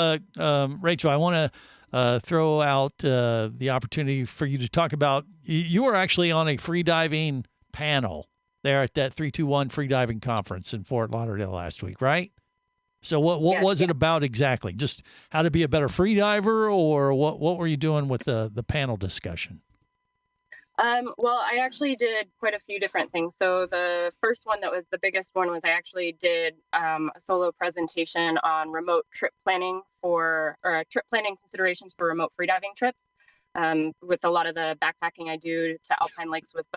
F: I want to throw out the opportunity for you to talk about. You were actually on a free diving panel there at that 321 free diving conference in Fort Lauderdale last week, right? So what was it about exactly? Just how to be a better free diver, or what were you doing with the panel discussion?
K: Well, I actually did quite a few different things. So the first one that was the biggest one was I actually did a solo presentation on remote trip planning trip planning considerations for remote freediving trips. With a lot of the backpacking I do to alpine lakes with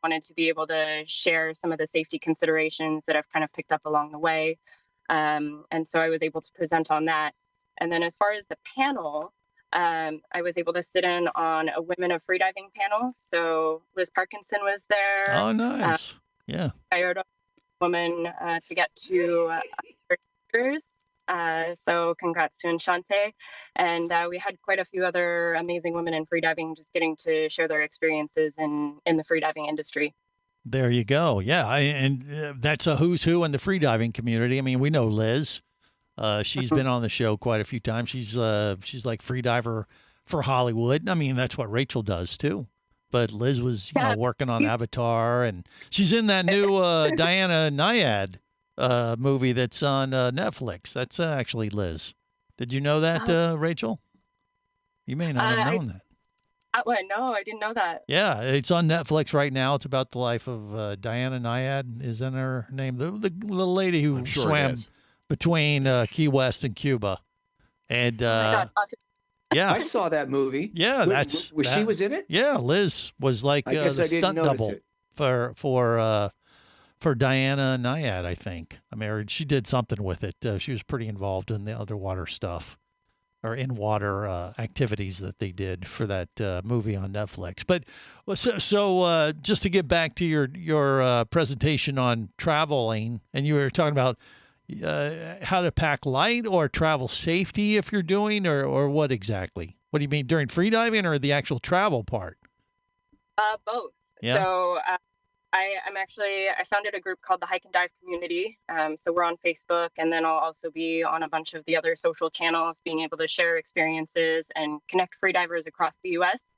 K: wanted to be able to share some of the safety considerations that I've kind of picked up along the way. And so I was able to present on that. And then as far as the panel, I was able to sit in on a Women of Freediving panel. So Liz Parkinson was there.
F: Oh, nice. Yeah.
K: I hired a woman to get to years. So congrats to Enchante. And we had quite a few other amazing women in freediving just getting to share their experiences in the freediving industry.
F: There you go. Yeah. And that's a who's who in the freediving community. I mean, we know Liz. She's been on the show quite a few times. She's like freediver for Hollywood. I mean, that's what Rachel does too. But Liz was working on Avatar, and she's in that new Diana Nyad movie that's on Netflix. That's actually Liz. Did you know that, Rachel? You may not have known that.
K: No, I didn't know that.
F: Yeah, it's on Netflix right now. It's about the life of Diana Nyad. Is in her name the little lady who swam between Key West and Cuba, and yeah,
B: I saw that movie.
F: Yeah,
B: she was in it.
F: Yeah, Liz was like the stunt double for Diana Nyad, I think. I mean, she did something with it. She was pretty involved in the underwater stuff or in water activities that they did for that movie on Netflix. But so just to get back to your presentation on traveling, and you were talking about how to pack light or travel safety if you're doing, or what exactly? What do you mean, during freediving or the actual travel part?
K: Both.
F: Yeah.
K: So I founded a group called the Hike and Dive Community. So we're on Facebook, and then I'll also be on a bunch of the other social channels, being able to share experiences and connect freedivers across the U.S.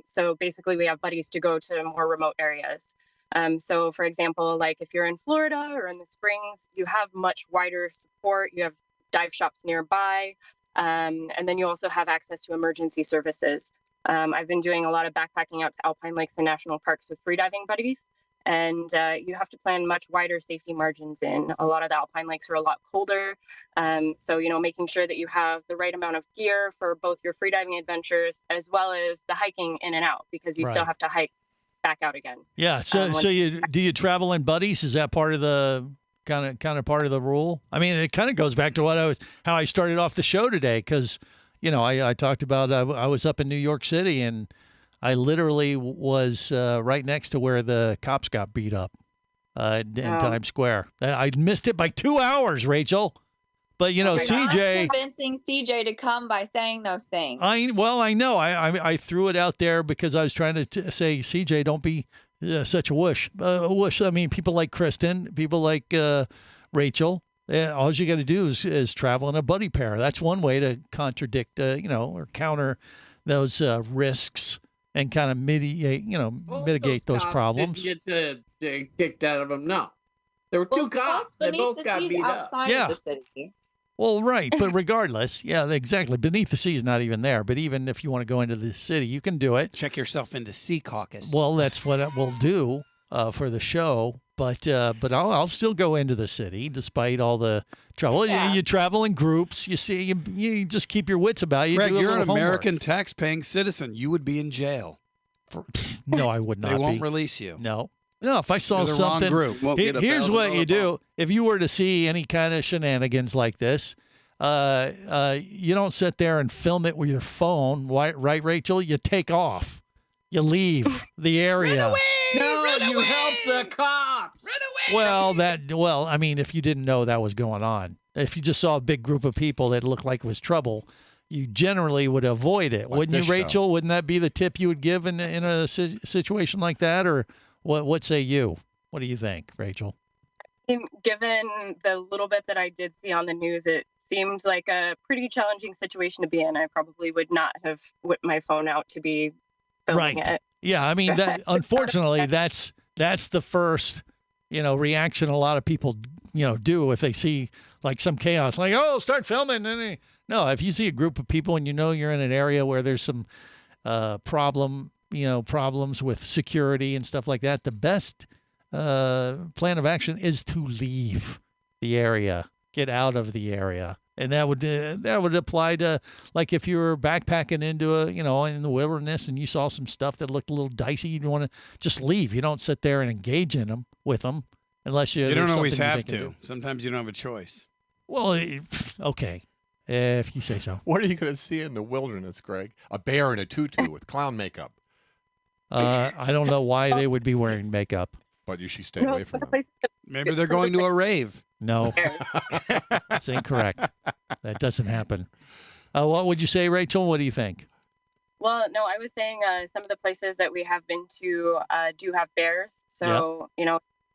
K: So basically we have buddies to go to more remote areas. So for example, like if you're in Florida or in the Springs, you have much wider support. You have dive shops nearby. And then you also have access to emergency services. I've been doing a lot of backpacking out to alpine lakes and national parks with freediving buddies. And you have to plan much wider safety margins in. A lot of the alpine lakes are a lot colder. So, making sure that you have the right amount of gear for both your freediving adventures as well as the hiking in and out, because you still have to hike back out again.
F: Yeah. So do you travel in buddies? Is that part of the kind of part of the rule? I mean, it kind of goes back to how I started off the show today, because I talked about I was up in New York City, and I literally was right next to where the cops got beat up in Times Square. I missed it by 2 hours, Rachel. But CJ,
T: I'm convincing CJ to come by saying those things.
F: I know. I threw it out there because I was trying to say, CJ, don't be such a whoosh. I mean, people like Kristen, people like Rachel. All you got to do is travel in a buddy pair. That's one way to contradict, or counter those risks and kind of mitigate those problems.
O: Didn't get kicked out of them. No, there were two cops. They both got beat up.
T: Of the city.
F: Well, right, but regardless, yeah, exactly. Beneath the Sea is not even there. But even if you want to go into the city, you can do it.
H: Check yourself into Sea Caucus.
F: Well, that's what we'll do for the show. But I'll still go into the city despite all the trouble.
T: Yeah.
F: You travel in groups. You see, you just keep your wits about you.
H: Greg,
F: do a
H: you're an
F: little
H: American tax-paying citizen. You would be in jail.
F: No, I would not.
H: They won't
F: be.
H: release you.
F: No, if I saw
H: You're the
F: something,
H: wrong group.
F: Here's what you do. If you were to see any kind of shenanigans like this, you don't sit there and film it with your phone, right, Rachel? You take off. You leave the area.
O: No, you help the cops.
F: Well, I mean, if you didn't know that was going on, if you just saw a big group of people that looked like it was trouble, you generally would avoid it, wouldn't you, Rachel?
H: Show.
F: Wouldn't that be the tip you would give in a situation like that, or what say you? What do you think, Rachel?
K: Given the little bit that I did see on the news, it seemed like a pretty challenging situation to be in. I probably would not have whipped my phone out to be filming it.
F: Yeah, I mean, unfortunately, that's the first, reaction a lot of people, do if they see like some chaos, like, oh, start filming. No, if you see a group of people and you're in an area where there's some problems with security and stuff like that, the best plan of action is to leave the area, get out of the area, And that would apply to, like, if you were backpacking into in the wilderness and you saw some stuff that looked a little dicey, you'd want to just leave. You don't sit there and engage in them with them unless you.
H: You don't always have
F: to.
H: to. Sometimes you don't have a choice.
F: Well, okay, if you say so.
P: What are you going to see in the wilderness, Greg? A bear in a tutu with clown makeup.
F: I don't know why they would be wearing makeup.
P: But you should stay away from them.
H: Maybe they're going to a rave.
F: No, that's incorrect. That doesn't happen. What would you say, Rachel? What do you think?
K: Well, no, I was saying some of the places that we have been to do have bears. So,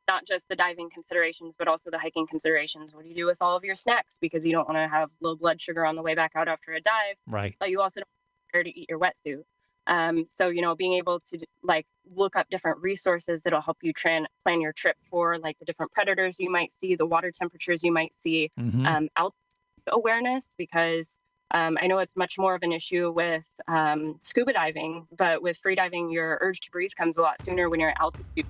K: not just the diving considerations, but also the hiking considerations. What do you do with all of your snacks? Because you don't want to have low blood sugar on the way back out after a dive.
F: Right.
K: But you also don't want bear to eat your wetsuit. So, being able to look up different resources that'll help you plan your trip for like the different predators you might see, the water temperatures you might see, altitude awareness, because I know it's much more of an issue with scuba diving, but with free diving, your urge to breathe comes a lot sooner when you're at altitude.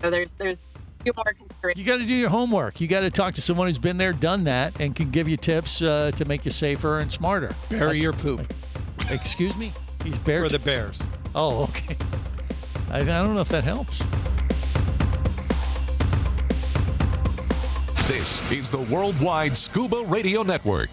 K: So there's a few more considerations.
F: You got to do your homework. You got to talk to someone who's been there, done that, and can give you tips to make you safer and smarter.
H: Bury your poop.
F: Excuse me? These bears?
H: For the bears.
F: Oh, okay. I don't know if that helps.
A: This is the Worldwide Scuba Radio Network.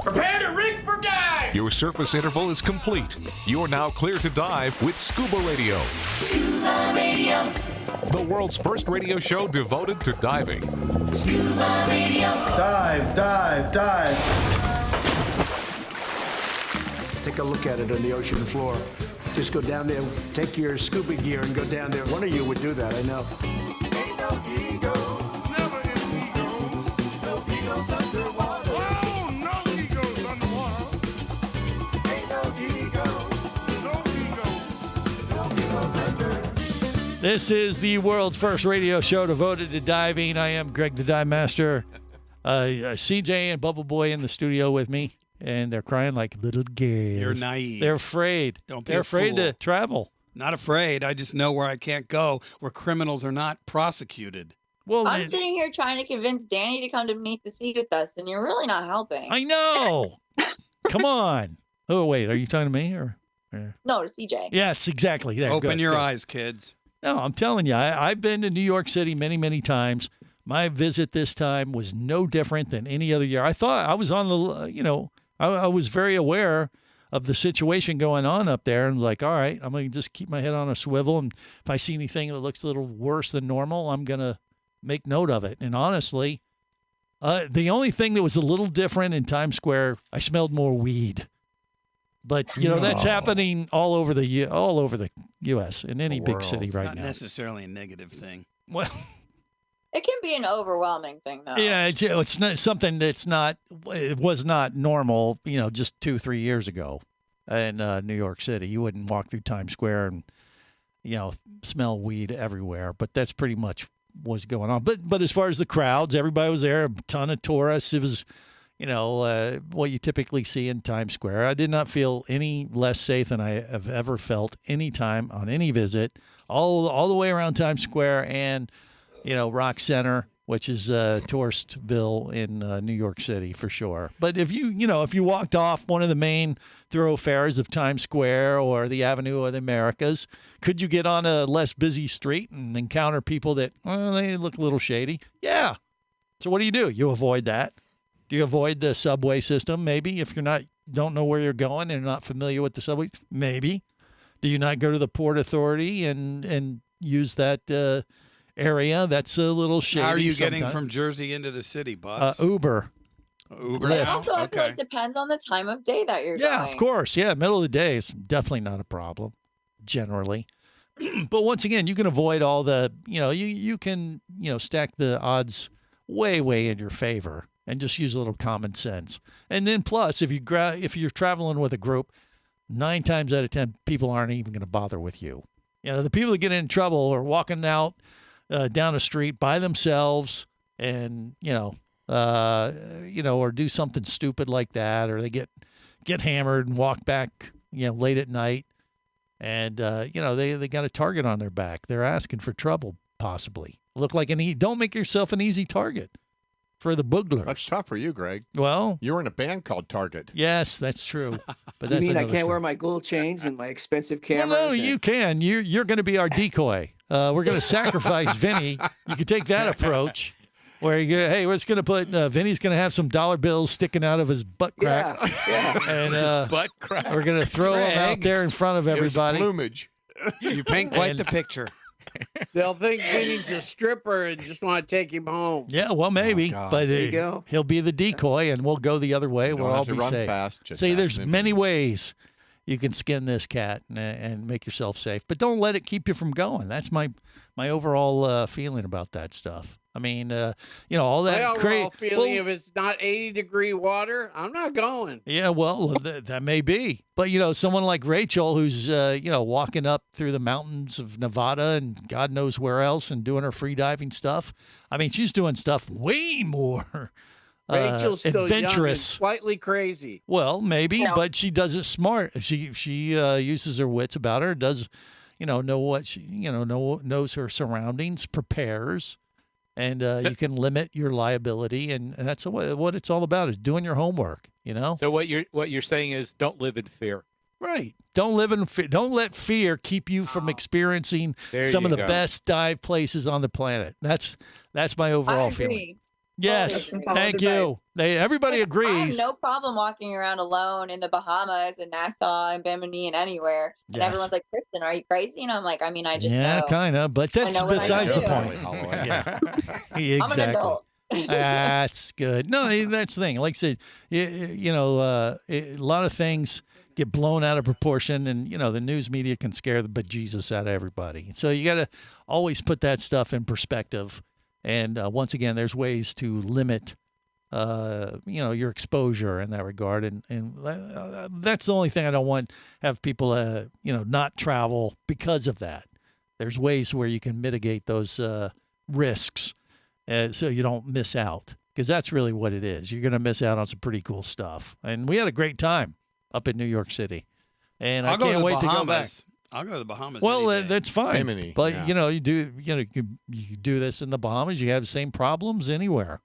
L: Prepare to rig for dive!
A: Your surface interval is complete. You're now clear to dive with Scuba Radio.
L: Scuba Radio.
A: The world's first radio show devoted to diving.
L: Scuba Radio.
D: Dive, dive, dive. Take a look at it on the ocean floor. Just go down there, take your scuba gear and go down there. One of you would do that, I know.
L: Ain't no egos, never any egos. No egos underwater. Oh, no egos underwater. Ain't no egos, no egos. No egos under.
F: This is the world's first radio show devoted to diving. I am Greg the Dive Master. CJ and Bubble Boy in the studio with me, and they're crying like little girls.
H: You're naive.
F: They're afraid.
H: Don't be
F: They're
H: a
F: afraid
H: fool.
F: to travel.
H: Not afraid. I just know where I can't go, where criminals are not prosecuted.
F: Well,
T: I'm sitting here trying to convince Danny to come to Beneath the Sea with us, and you're really not helping.
F: I know. Come on. Oh, wait. Are you talking to me or?
T: No, to CJ.
F: Yes, exactly. There,
H: Open
F: good,
H: your
F: good.
H: eyes, kids.
F: No, I'm telling you, I've been to New York City many, many times. My visit this time was no different than any other year. I thought I was on the, I was very aware of the situation going on up there, and like, all right, I'm going to just keep my head on a swivel, and if I see anything that looks a little worse than normal, I'm going to make note of it. And honestly, the only thing that was a little different in Times Square, I smelled more weed. But that's happening all over the U.S. in any big city right
H: Not
F: now.
H: necessarily a negative thing.
F: Well,
T: It can be an overwhelming thing, though.
F: yeah, it's not something that's not. It was not normal, just 2-3 years ago in New York City. You wouldn't walk through Times Square and smell weed everywhere. But that's pretty much what's going on. But as far as the crowds, everybody was there. A ton of tourists. It was, what you typically see in Times Square. I did not feel any less safe than I have ever felt any time on any visit. All the way around Times Square and Rock Center, which is Touristville in New York City for sure. But if you walked off one of the main thoroughfares of Times Square or the Avenue of the Americas, could you get on a less busy street and encounter people that they look a little shady? Yeah. So what do? You avoid that. Do you avoid the subway system? Maybe if don't know where you're going and not familiar with the subway. Maybe. Do you not go to the Port Authority and use that area? That's a little shady.
H: How are you getting
F: sometimes.
H: from Jersey into the city, Bus?
F: Uber.
H: Uber.
T: But
F: Lyft.
T: also, I feel like it depends on the time of day that you're going.
F: Yeah, of course. Yeah, middle of the day is definitely not a problem, generally. But once again, you can avoid all the, you can, stack the odds way, way in your favor and just use a little common sense. And then plus, if you're traveling with a group, 9 times out of 10, people aren't even going to bother with you. The people that get in trouble are walking out down a street by themselves and, or do something stupid like that, or they get hammered and walk back, late at night, and they got a target on their back. They're asking for trouble, possibly. Look like don't make yourself an easy target for the booglers.
P: That's tough for you, Greg.
F: Well,
P: you were in a band called Target.
F: Yes, that's true. But
B: You
F: that's
B: mean I
F: another
B: can't
F: story.
B: wear my gold chains and my expensive cameras?
F: Well, no,
B: and-
F: you can. You're going to be our decoy. We're going to sacrifice Vinny. You can take that approach. Where we're just going to put Vinny's going to have some dollar bills sticking out of his butt crack.
B: Yeah.
F: And
C: butt crack.
F: we're going to throw them out
H: Greg.
F: there in front of everybody.
P: Plumage.
H: You paint quite the picture.
O: They'll think Vinny's a stripper and just want to take him home.
F: Yeah, well, maybe,
P: God.
F: but
B: There you go.
F: he'll be the decoy, and we'll go the other way.
P: You
F: We'll
P: don't
F: all
P: have to
F: be
P: run
F: safe.
P: fast, just
F: See,
P: have
F: there's
P: him in
F: many
P: view.
F: ways you can skin this cat and make yourself safe, but don't let it keep you from going. That's my overall feeling about that stuff. I mean, all
O: My
F: that
O: overall
F: crazy.
O: feeling, if it's not 80-degree water, I'm not going.
F: Yeah, well, that may be. But, someone like Rachel who's, walking up through the mountains of Nevada and God knows where else and doing her free diving stuff. I mean, she's doing stuff way more
O: Rachel's still young and
F: adventurous.
O: slightly crazy.
F: Well, maybe,
K: No.
F: but she does it smart. She uses her wits about her, does, know what she, knows her surroundings, prepares. And you can limit your liability, and that's what it's all about, is doing your homework,
C: So what you're saying is don't live in fear.
F: Right. Don't live in fear. Don't let fear keep you from experiencing
C: There
F: some of
C: you
F: the
C: go.
F: best dive places on the planet. That's my overall feeling. Yes.
T: Totally.
F: Thank you. Everybody
T: I have
F: agrees.
T: no problem walking around alone in the Bahamas and Nassau and Bimini and anywhere. And
F: Yes.
T: everyone's like, Kristen, are you crazy? And I'm like, I mean, I just
F: Yeah,
T: know.
F: kind of, but that's
T: know what I
F: besides the
T: do.
F: point.
P: Yeah.
F: Exactly.
T: I'm an adult.
F: That's good. No, that's the thing. Like I said, a lot of things get blown out of proportion, and the news media can scare the bejesus out of everybody. So you got to always put that stuff in perspective. And once again, there's ways to limit, your exposure in that regard. And that's the only thing I don't want have people, not travel because of that. There's ways where you can mitigate those risks. So you don't miss out, because that's really what it is. You're going to miss out on some pretty cool stuff. And we had a great time up in New York City, and
H: I'll
F: I
H: go to
F: can't
H: the
F: wait to go back.
H: Bahamas. I'll go to the Bahamas.
F: Well,
H: any day.
F: that's fine,
P: Bimini,
F: but
P: yeah.
F: you do, you can do this in the Bahamas. You have the same problems anywhere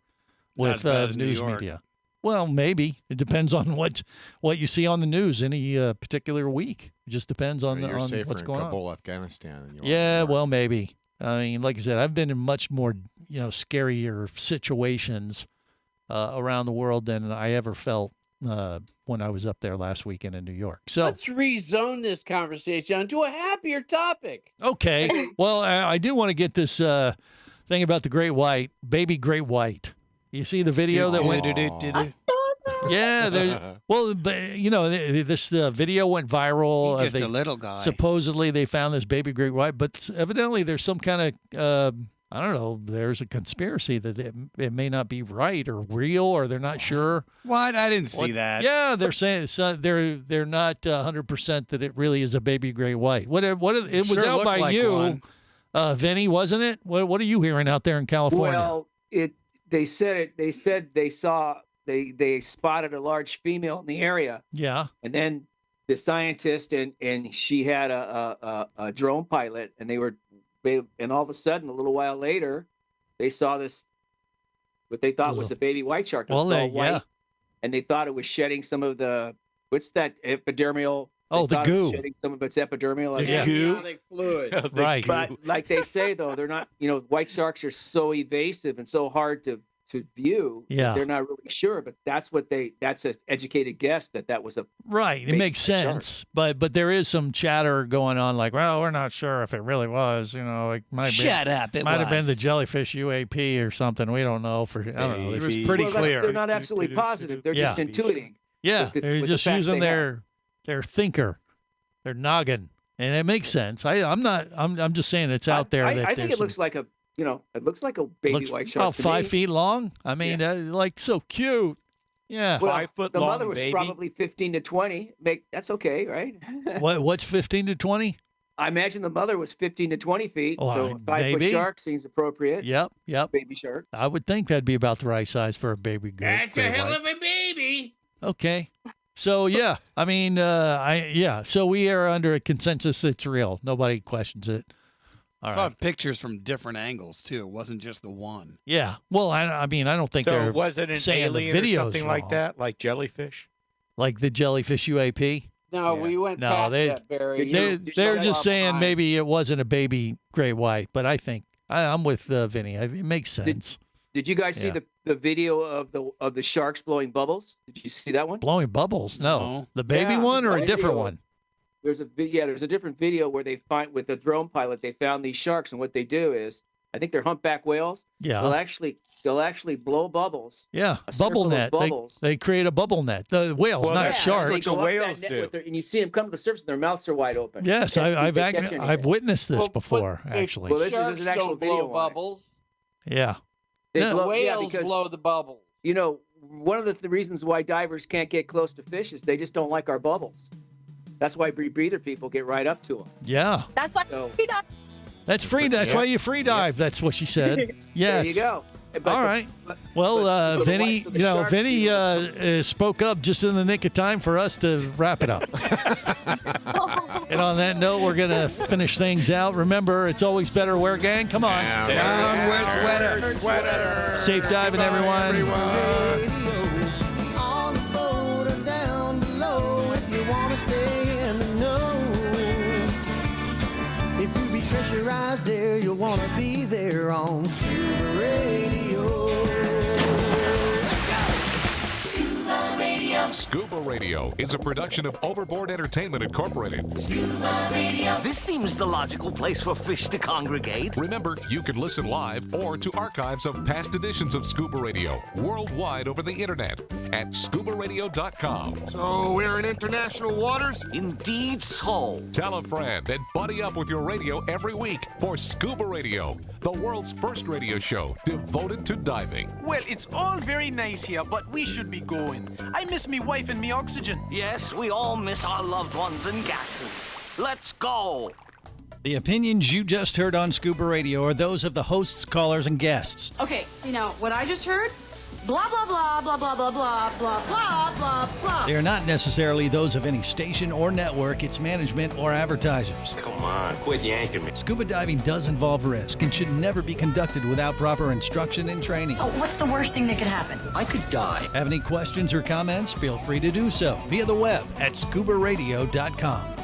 H: Not as
F: with
H: bad as New
F: news
H: York.
F: media. Well, maybe it depends on what you see on the news any particular week. It just depends on
P: You're
F: on
P: safer
F: what's
P: in
F: going on.
P: Kabul, Afghanistan. Than you are in
F: Yeah,
P: New York.
F: well, maybe. I mean, like I said, I've been in much more, scarier situations around the world than I ever felt when I was up there last weekend in New York. So,
O: Let's rezone this conversation onto a happier topic.
F: okay. Well, I do want to get this thing about the great white, baby great white. You see the video that went? Yeah, this video went viral.
H: He's just a little guy.
F: Supposedly they found this baby great white, but evidently there's some kind of I don't know. There's a conspiracy that it may not be right or real, or they're not sure.
H: What? I didn't see that.
F: Yeah, they're saying they're not 100% that it really is a baby great white. It was
H: Sure
F: out
H: looked
F: by
H: like
F: you,
H: one.
F: Vinny, wasn't it? What are you hearing out there in California?
B: Well, they said they saw they spotted a large female in the area,
F: Yeah.
B: and then the scientist and she had a drone pilot, and and all of a sudden, a little while later, they saw this what they thought was a baby white shark. It was all white,
F: yeah.
B: and they thought it was shedding some of what's that epidermal?
F: Oh,
B: they
F: the
B: thought it was
F: goo.
B: shedding some of its epidermal.
F: The goo.
O: Amniotic fluid.
F: Right.
B: But like they say, though, they're not. White sharks are so evasive and so hard to view. that
F: Yeah.
B: they're not really sure. But that's an educated guess that was a
F: Right. It
B: baby
F: makes
B: white shark.
F: sense. But there is some chatter going on like, well, we're not sure if it really was. It might
H: Shut up, it
F: might have been
H: was.
F: the jellyfish UAP or something. We don't know for I don't know.
H: It was pretty
B: Well,
H: clear.
B: they're not absolutely positive. They're just
F: Yeah.
B: intuiting.
F: Yeah,
B: with the-
F: they're
B: with the
F: just
B: facts
F: using
B: they have.
F: their thinker, their noggin, and it makes sense. I'm just saying it's out there.
B: I
F: that
B: think
F: there's
B: it looks like a baby
F: looks
B: white shark.
F: about
B: to
F: 5
B: me.
F: feet long. I mean, like so cute. Yeah.
B: Well,
C: 5 foot
B: the
C: long
B: mother was
C: baby.
B: probably 15 to 20. That's okay, right?
F: What's 15 to 20?
B: I imagine the mother was 15 to 20 feet.
F: Oh,
B: So a 5-foot
F: maybe.
B: shark seems appropriate.
F: Yep.
B: Baby shark.
F: I would think that'd be about the right size for a baby goat.
O: That's a hell of a baby.
F: Okay. So yeah, I mean, So we are under a consensus. It's real. Nobody questions it. All
H: I saw
F: right.
H: pictures from different angles too. It wasn't just the one.
F: Yeah. Well, I mean, I don't think
I: So
F: they're
I: was it an
F: saying the
I: alien or
F: video's
I: something like
F: wrong.
I: that, like jellyfish?
F: Like the jellyfish UAP?
O: No, we went
F: No,
O: past
F: they
O: that, Barry.
F: they're just saying maybe it wasn't a baby gray white, but I think I'm with Vinny. It makes sense.
B: Did you guys see
F: Yeah.
B: the video of the sharks blowing bubbles? Did you see that one?
F: Blowing bubbles? No. The baby
B: Yeah,
F: one or a
B: the
F: different
B: video.
F: one?
B: There's a different video where they find with a drone pilot. They found these sharks, and what they do is, I think they're humpback whales.
F: Yeah.
B: They'll actually blow bubbles.
F: Yeah,
B: A
F: bubble
B: circle of
F: net.
B: bubbles.
F: They create a bubble net. The whales, not sharks.
B: They go up that net with and you see them come to the surface, and their mouths are wide open.
F: Yes,
B: They can't catch
F: I've
B: anything.
F: witnessed this before, actually.
B: Well, this is
O: Sharks
B: an actual
O: don't
B: video
O: blow
B: on it.
O: bubbles.
F: Yeah.
B: They
F: No.
B: blow, yeah,
O: Whales
B: because
O: blow the bubbles.
B: you know one of the reasons why divers can't get close to fish is they just don't like our bubbles. That's why breather people get right up to them.
F: Yeah.
T: That's why
B: So-
T: free dive.
F: That's free. That's why you free dive. That's what she said. Yes.
B: There you go. But
F: All right. Well, Vinny, Vinny spoke up just in the nick of time for us to wrap it up. And on that note, we're going to finish things out. Remember, it's always better wear, gang. Come on.
H: Downward sweater.
F: Safe diving, everyone.
L: On the boat or down below, if you want to stay in the know. If you be pressurized there, you'll want to be there on Scuba Radio.
A: Scuba Radio. Scuba Radio is a production of Overboard Entertainment Incorporated.
E: Scuba Radio. This seems the logical place for fish to congregate.
A: Remember, you can listen live or to archives of past editions of Scuba Radio worldwide over the internet at ScubaRadio.com.
E: So we're in international waters? Indeed so.
A: Tell a friend and buddy up with your radio every week for Scuba Radio, the world's first radio show devoted to diving.
U: Well, it's all very nice here, but we should be going. I miss me wife and me oxygen.
E: Yes, we all miss our loved ones and gases. Let's go.
Q: The opinions you just heard on Scuba Radio are those of the hosts, callers, and guests.
V: Okay, you know what I just heard? Blah, blah, blah, blah, blah, blah, blah, blah, blah, blah, blah.
Q: They are not necessarily those of any station or network, its management, or advertisers.
E: Come on, quit yanking me.
Q: Scuba diving does involve risk and should never be conducted without proper instruction and training.
V: Oh, what's the worst thing that could happen?
E: I could die.
Q: Have any questions or comments? Feel free to do so via the web at ScubaRadio.com.